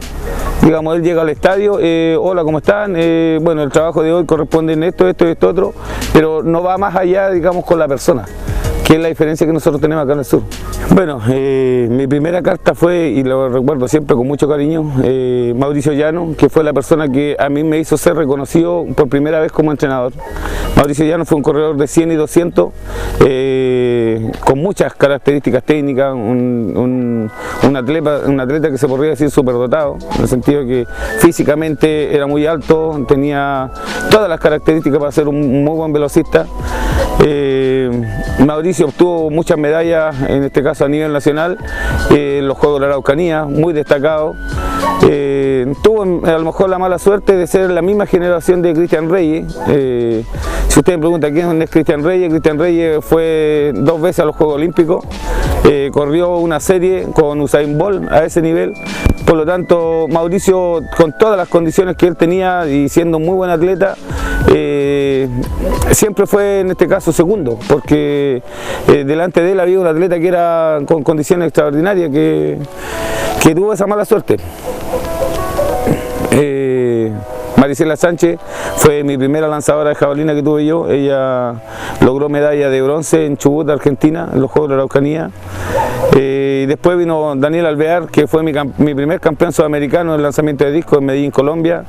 Digamos, él llega al estadio, hola, ¿cómo están? Bueno, el trabajo de hoy corresponde en esto, otro, pero no va más allá, digamos, con la persona, que es la diferencia que nosotros tenemos acá en el sur. Bueno, mi primera carta fue, y lo recuerdo siempre con mucho cariño, Mauricio Llano, que fue la persona que a mí me hizo ser reconocido por primera vez como entrenador. Mauricio Llano fue un corredor de 100 y 200, con muchas características técnicas, un atleta que se podría decir superdotado, en el sentido que físicamente era muy alto, tenía todas las características para ser un muy buen velocista. Mauricio obtuvo muchas medallas, en este caso a nivel nacional, en los Juegos de la Araucanía, muy destacado. Tuvo a lo mejor la mala suerte de ser la misma generación de Cristian Reyes. Si usted me pregunta quién es Cristian Reyes fue 2 veces a los Juegos Olímpicos, corrió una serie con Usain Bolt a ese nivel. Por lo tanto, Mauricio, con todas las condiciones que él tenía y siendo un muy buen atleta, siempre fue en este caso segundo, porque delante de él había un atleta que era con condiciones extraordinarias, que tuvo esa mala suerte. Maricela Sánchez fue mi primera lanzadora de jabalina que tuve yo. Ella logró medalla de bronce en Chubut, Argentina, en los Juegos de la Araucanía. Y después vino Daniel Alvear, que fue mi primer campeón sudamericano en lanzamiento de disco en Medellín, Colombia.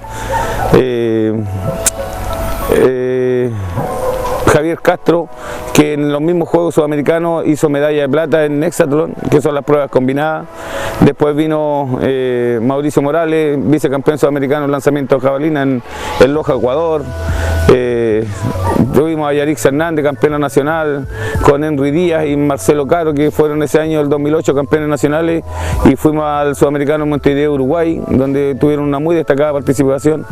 Javier Castro, que en los mismos Juegos Sudamericanos hizo medalla de plata en hexatlón, que son las pruebas combinadas. Después vino Mauricio Morales, vicecampeón sudamericano en lanzamiento de jabalina en Loja, Ecuador. Tuvimos a Yarix Hernández, campeona nacional, con Henry Díaz y Marcelo Caro, que fueron ese año, el 2008, campeones nacionales, y fuimos al sudamericano en Montevideo, Uruguay, donde tuvieron una muy destacada participación,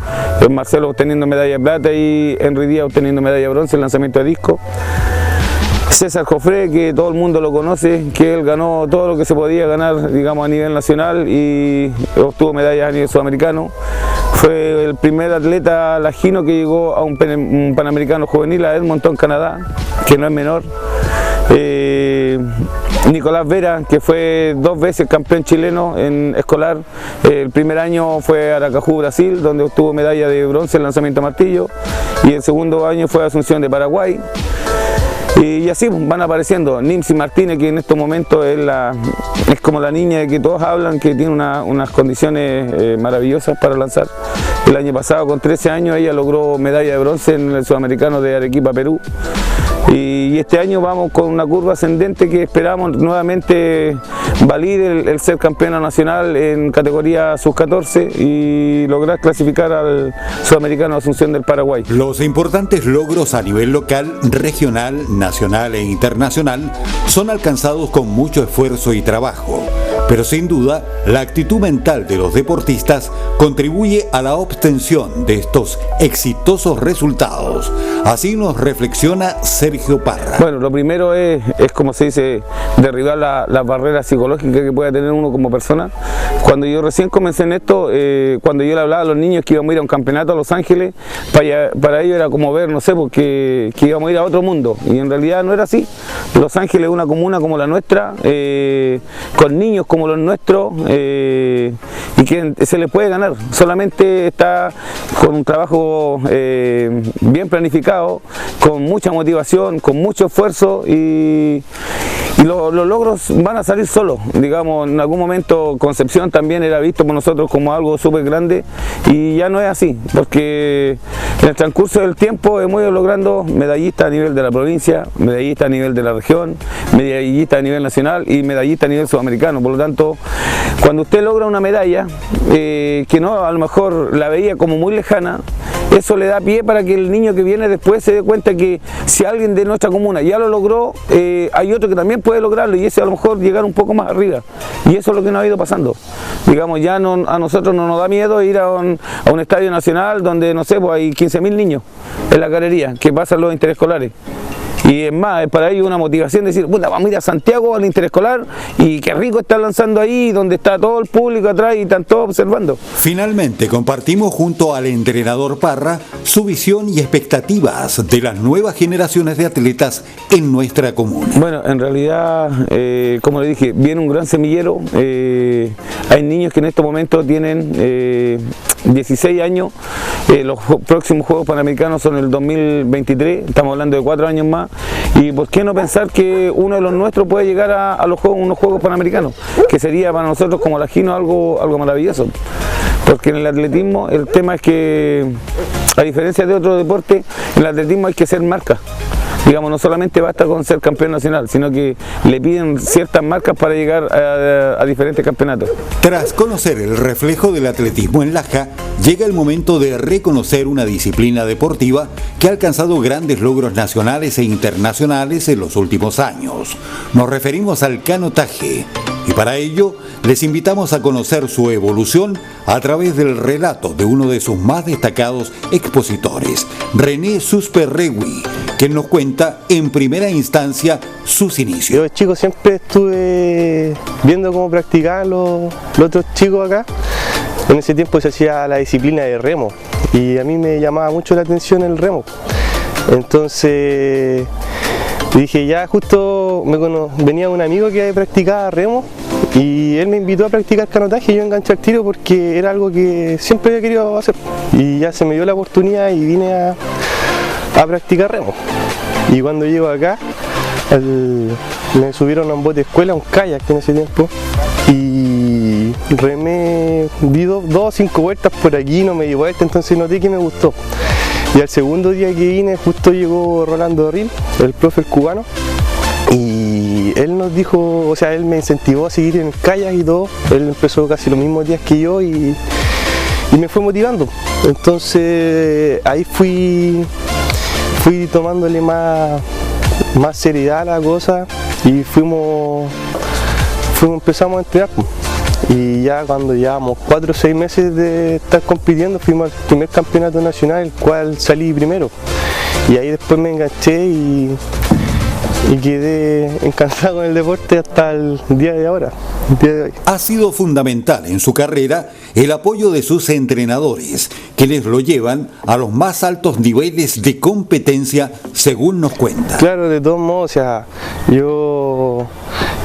Marcelo obteniendo medalla de plata y Henry Díaz obteniendo medalla de bronce en lanzamiento de disco. César Jofré, que todo el mundo lo conoce, que él ganó todo lo que se podía ganar, digamos, a nivel nacional y obtuvo medallas a nivel sudamericano. Fue el primer atleta lajino que llegó a un Panamericano juvenil a Edmonton, Canadá, que no es menor. Nicolás Vera, que fue 2 veces campeón chileno en escolar. El primer año fue a Aracaju, Brasil, donde obtuvo medalla de bronce en lanzamiento a martillo, y el segundo año fue a Asunción de Paraguay. Y así van apareciendo. Nimsi Martínez, que en estos momentos es como la niña de que todos hablan, que tiene unas condiciones maravillosas para lanzar. El año pasado, con 13 años, ella logró medalla de bronce en el Sudamericano de Arequipa, Perú. Y este año vamos con una curva ascendente que esperamos nuevamente valide el ser campeona nacional en categoría sub-14 y lograr clasificar al Sudamericano de Asunción del Paraguay. Los importantes logros a nivel local, regional, nacional e internacional son alcanzados con mucho esfuerzo y trabajo. Pero sin duda, la actitud mental de los deportistas contribuye a la obtención de estos exitosos resultados. Así nos reflexiona Sergio Parra. Bueno, lo primero es como se dice, derribar las barreras psicológicas que pueda tener uno como persona. Cuando yo recién comencé en esto, cuando yo le hablaba a los niños que íbamos a ir a un campeonato a Los Ángeles, para ellos era como ver, no sé, porque que íbamos a ir a otro mundo. Y en realidad no era así. Los Ángeles es una comuna como la nuestra, con niños como los nuestros, y que se les puede ganar. Solamente está con un trabajo bien planificado, con mucha motivación, con mucho esfuerzo, y los logros van a salir solos. Digamos, en algún momento Concepción también era visto por nosotros como algo súper grande, y ya no es así, porque en el transcurso del tiempo hemos ido logrando medallistas a nivel de la provincia, medallistas a nivel de la región, medallistas a nivel nacional y medallistas a nivel sudamericano. Por lo tanto, cuando usted logra una medalla que no, a lo mejor la veía como muy lejana, eso le da pie para que el niño que viene después se dé cuenta que si alguien de nuestra comuna ya lo logró, hay otro que también puede lograrlo, y ese a lo mejor llegar un poco más arriba. Y eso es lo que nos ha ido pasando. Digamos, ya no, a nosotros no nos da miedo ir a un estadio nacional donde, no sé, pues hay 15.000 niños en la carrería que pasan los interescolares. Y es más, es para ellos una motivación de decir, bueno, vamos a ir a Santiago al interescolar y qué rico estar lanzando ahí, donde está todo el público atrás y están todos observando. Finalmente, compartimos junto al entrenador Parra su visión y expectativas de las nuevas generaciones de atletas en nuestra comuna. Bueno, en realidad, como le dije, viene un gran semillero. Hay niños que en estos momentos tienen 16 años. Los próximos Juegos Panamericanos son el 2023, estamos hablando de 4 años más. Y por qué no pensar que uno de los nuestros puede llegar a unos Juegos Panamericanos, que sería para nosotros como lajino algo maravilloso. Porque en el atletismo el tema es que, a diferencia de otros deportes, en el atletismo hay que ser marca. Digamos, no solamente basta con ser campeón nacional, sino que le piden ciertas marcas para llegar a diferentes campeonatos. Tras conocer el reflejo del atletismo en Laja, llega el momento de reconocer una disciplina deportiva que ha alcanzado grandes logros nacionales e internacionales en los últimos años. Nos referimos al canotaje, y para ello les invitamos a conocer su evolución a través del relato de uno de sus más destacados expositores, René Susperregui, quien nos cuenta en primera instancia sus inicios. Yo de chico siempre estuve viendo cómo practicaban los otros chicos acá. En ese tiempo se hacía la disciplina de remo y a mí me llamaba mucho la atención el remo. Entonces dije, ya justo venía un amigo que practicaba remo y él me invitó a practicar canotaje y yo enganché al tiro porque era algo que siempre había querido hacer. Y ya se me dio la oportunidad y vine a practicar remo. Y cuando llego acá, me subieron a un bote de escuela, un kayak en ese tiempo, y remé, di 2 o 5 vueltas por aquí, no me di vuelta, entonces noté que me gustó. Y al segundo día que vine justo llegó Rolando Ril, el profe, el cubano, y él nos dijo, o sea, él me incentivó a seguir en el kayak y todo. Él empezó casi los mismos días que yo y me fue motivando. Entonces ahí fui tomándole más seriedad a la cosa y empezamos a entrenar. Y ya cuando llevamos 4 o 6 meses de estar compitiendo, fuimos al primer campeonato nacional, el cual salí primero. Y ahí después me enganché y quedé encantado con el deporte hasta el día de ahora, el día de hoy. Ha sido fundamental en su carrera el apoyo de sus entrenadores, que les lo llevan a los más altos niveles de competencia, según nos cuenta. Claro, de todos modos, o sea, yo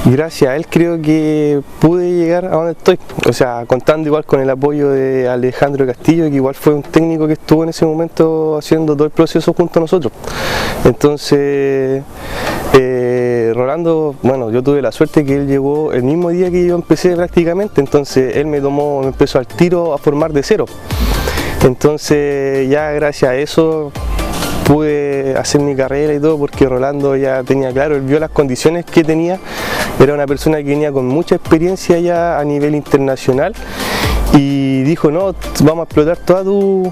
gracias a él creo que pude llegar a donde estoy, o sea, contando igual con el apoyo de Alejandro Castillo, que igual fue un técnico que estuvo en ese momento haciendo todo el proceso junto a nosotros. Entonces, Rolando, bueno, yo tuve la suerte que él llegó el mismo día que yo empecé prácticamente, entonces él me empezó al tiro a formar de cero. Entonces ya gracias a eso pude hacer mi carrera y todo, porque Rolando ya tenía claro, él vio las condiciones que tenía, era una persona que venía con mucha experiencia ya a nivel internacional y dijo, no, vamos a explotar todas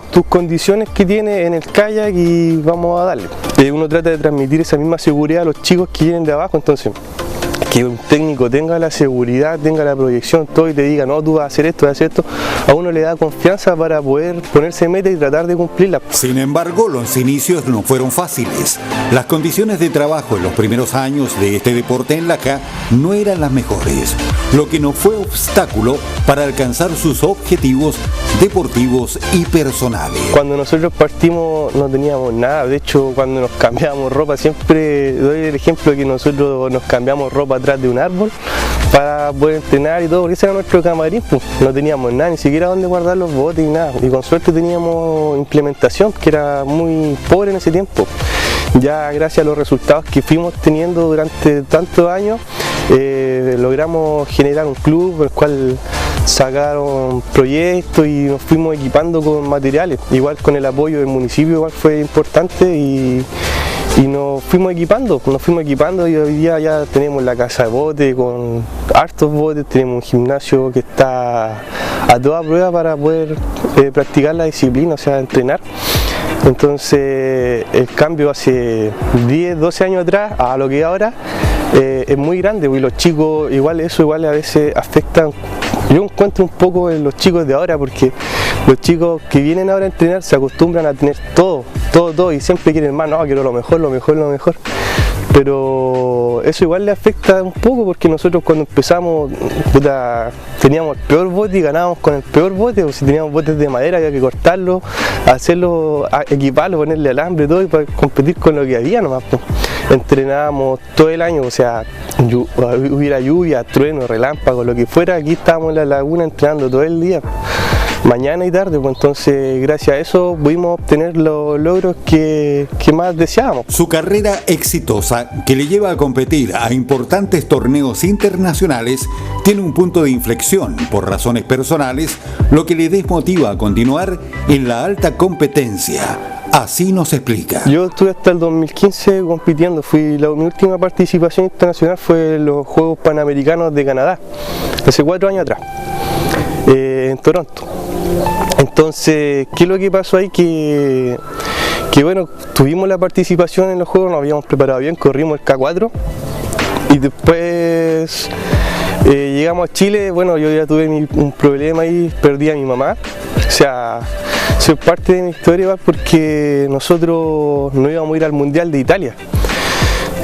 tus condiciones que tienes en el kayak y vamos a darle. Uno trata de transmitir esa misma seguridad a los chicos que vienen de abajo, entonces que un técnico tenga la seguridad, tenga la proyección, todo, y te diga, no, tú vas a hacer esto, a uno le da confianza para poder ponerse meta y tratar de cumplirla. Sin embargo, los inicios no fueron fáciles. Las condiciones de trabajo en los primeros años de este deporte en Laja no eran las mejores, lo que no fue obstáculo para alcanzar sus objetivos deportivos y personales. Cuando nosotros partimos no teníamos nada, de hecho cuando nos cambiábamos ropa, siempre doy el ejemplo de que nosotros nos cambiamos ropa atrás de un árbol para poder entrenar y todo, porque ese era nuestro camarín, pues. No teníamos nada, ni siquiera dónde guardar los botes y nada, y con suerte teníamos implementación que era muy pobre en ese tiempo. Ya gracias a los resultados que fuimos teniendo durante tantos años, logramos generar un club, el cual sacaron proyectos y nos fuimos equipando con materiales, igual con el apoyo del municipio, igual fue importante y nos fuimos equipando y hoy día ya tenemos la casa de bote con hartos botes, tenemos un gimnasio que está a toda prueba para poder practicar la disciplina, o sea, entrenar. Entonces el cambio hace 10, 12 años atrás a lo que ahora es muy grande, y los chicos igual a veces afectan. Yo encuentro un poco en los chicos de ahora, porque los chicos que vienen ahora a entrenar se acostumbran a tener todo y siempre quieren más, no, quiero lo mejor. Pero eso igual le afecta un poco, porque nosotros cuando empezamos teníamos el peor bote y ganábamos con el peor bote, o si teníamos botes de madera había que cortarlo, hacerlo, equiparlo, ponerle alambre, todo, y para competir con lo que había nomás. Entrenábamos todo el año, o sea, hubiera lluvia, trueno, relámpago, lo que fuera, aquí estábamos en la laguna entrenando todo el día, mañana y tarde, pues entonces gracias a eso pudimos obtener los logros que más deseábamos. Su carrera exitosa, que le lleva a competir a importantes torneos internacionales, tiene un punto de inflexión por razones personales, lo que le desmotiva a continuar en la alta competencia. Así nos explica. Yo estuve hasta el 2015 compitiendo, mi última participación internacional fue en los Juegos Panamericanos de Canadá, hace 4 años atrás, en Toronto. Entonces, ¿qué es lo que pasó ahí? Que bueno, tuvimos la participación en los Juegos, nos habíamos preparado bien, corrimos el K4 y después llegamos a Chile. Bueno, yo ya tuve un problema ahí, perdí a mi mamá, o sea, soy parte de mi historia porque nosotros no íbamos a ir al Mundial de Italia.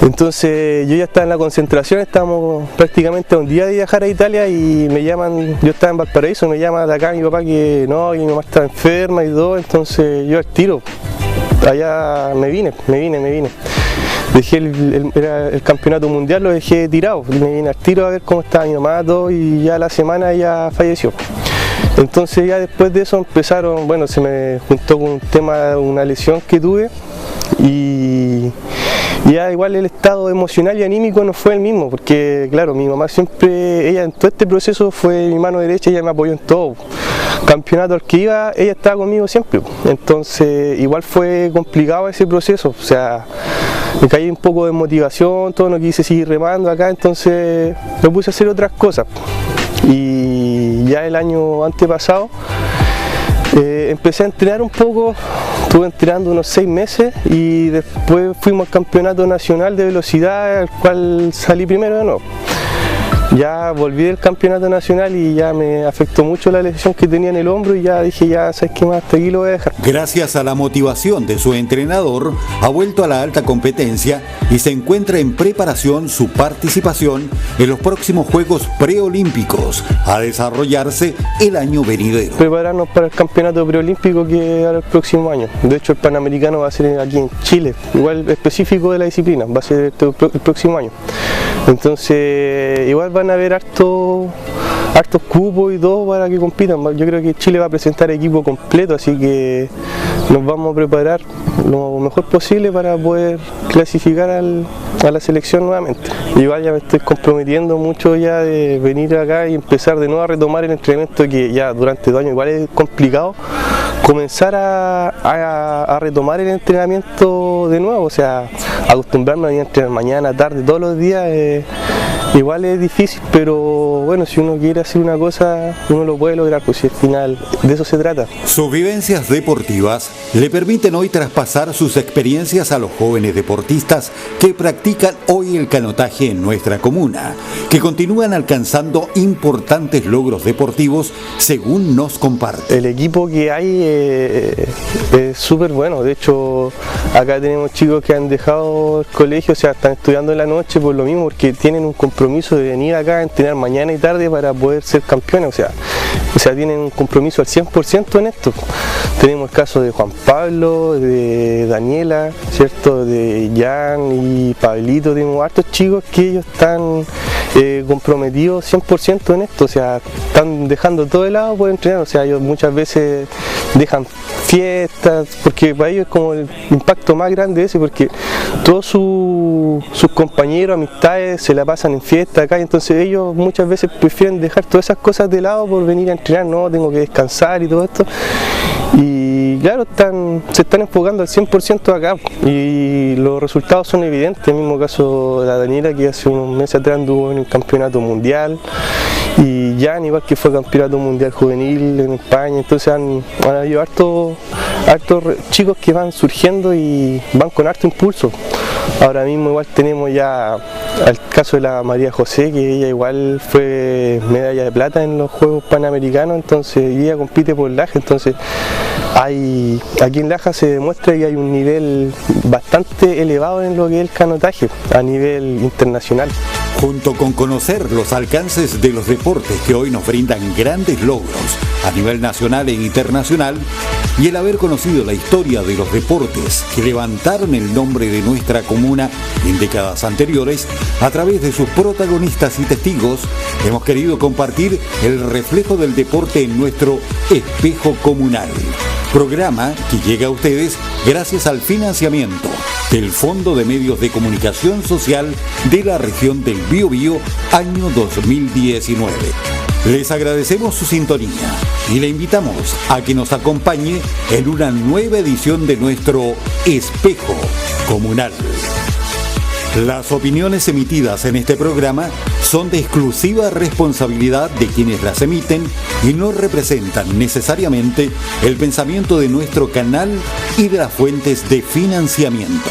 Entonces yo ya estaba en la concentración, estábamos prácticamente a un día de viajar a Italia y me llaman, yo estaba en Valparaíso, me llama de acá mi papá que no, y mi mamá está enferma y todo, entonces yo al tiro, allá me vine. Dejé el campeonato mundial, lo dejé tirado, me vine al tiro a ver cómo estaba mi mamá, todo, y ya la semana ella falleció. Entonces ya después de eso empezaron, bueno, se me juntó con un tema, una lesión que tuve y Y ya igual el estado emocional y anímico no fue el mismo, porque claro, mi mamá siempre, ella en todo este proceso fue mi mano derecha, ella me apoyó en todo. Campeonato al que iba, ella estaba conmigo siempre, entonces igual fue complicado ese proceso, o sea, me caí un poco de motivación, todo, no quise seguir remando acá, entonces me puse a hacer otras cosas. Y ya el año antepasado empecé a entrenar un poco, estuve entrenando unos 6 meses y después fuimos al campeonato nacional de velocidad, al cual salí primero de nuevo. Ya volví del campeonato nacional y ya me afectó mucho la lesión que tenía en el hombro y ya dije, ya sabes qué más, hasta aquí lo voy a dejar. Gracias a la motivación de su entrenador, ha vuelto a la alta competencia y se encuentra en preparación su participación en los próximos Juegos Preolímpicos a desarrollarse el año venidero. Prepararnos para el campeonato preolímpico que hará el próximo año. De hecho, el Panamericano va a ser aquí en Chile, igual específico de la disciplina, va a ser el próximo año. Entonces, igual van a haber hartos cupos y todo para que compitan. Yo creo que Chile va a presentar equipo completo, así que nos vamos a preparar lo mejor posible para poder clasificar a la selección nuevamente. Igual ya me estoy comprometiendo mucho ya de venir acá y empezar de nuevo a retomar el entrenamiento, que ya durante 2 años igual es complicado comenzar a retomar el entrenamiento de nuevo, o sea, acostumbrarme a venir a entrenar mañana, tarde, todos los días. Igual es difícil, pero bueno, si uno quiere hacer una cosa, uno lo puede lograr, pues si al final de eso se trata. Sus vivencias deportivas le permiten hoy traspasar sus experiencias a los jóvenes deportistas que practican hoy el canotaje en nuestra comuna, que continúan alcanzando importantes logros deportivos según nos comparte. El equipo que hay es súper bueno, de hecho acá tenemos chicos que han dejado el colegio, o sea, están estudiando en la noche por lo mismo, porque tienen un compromiso de venir acá a entrenar mañana y tarde para poder ser campeones, o sea tienen un compromiso al 100% en esto. Tenemos el caso de Juan Pablo, de Daniela, ¿cierto? De Jan y Pablito, tenemos hartos chicos que ellos están comprometidos 100% en esto, o sea, están dejando todo de lado por entrenar, o sea, ellos muchas veces dejan fiestas, porque para ellos es como el impacto más grande ese, porque todos sus compañeros, amistades se la pasan en fiesta acá, y entonces ellos muchas veces prefieren dejar todas esas cosas de lado por venir a entrenar, no, tengo que descansar y todo esto. Y claro, se están enfocando al 100% acá y los resultados son evidentes. El mismo caso de la Daniela, que hace unos meses atrás anduvo en el campeonato mundial, y Jan igual, que fue campeonato mundial juvenil en España. Entonces han habido hartos chicos que van surgiendo y van con harto impulso. Ahora mismo igual tenemos ya el caso de la María José, que ella igual fue medalla de plata en los Juegos Panamericanos, entonces ella compite por Laja, entonces aquí en Laja se demuestra que hay un nivel bastante elevado en lo que es el canotaje a nivel internacional. Junto con conocer los alcances de los deportes que hoy nos brindan grandes logros a nivel nacional e internacional, y el haber conocido la historia de los deportes que levantaron el nombre de nuestra comuna en décadas anteriores, a través de sus protagonistas y testigos, hemos querido compartir el reflejo del deporte en nuestro espejo comunal. Programa que llega a ustedes gracias al financiamiento del Fondo de Medios de Comunicación Social de la región del Biobío, año 2019. Les agradecemos su sintonía y le invitamos a que nos acompañe en una nueva edición de nuestro Espejo Comunal. Las opiniones emitidas en este programa son de exclusiva responsabilidad de quienes las emiten y no representan necesariamente el pensamiento de nuestro canal y de las fuentes de financiamiento.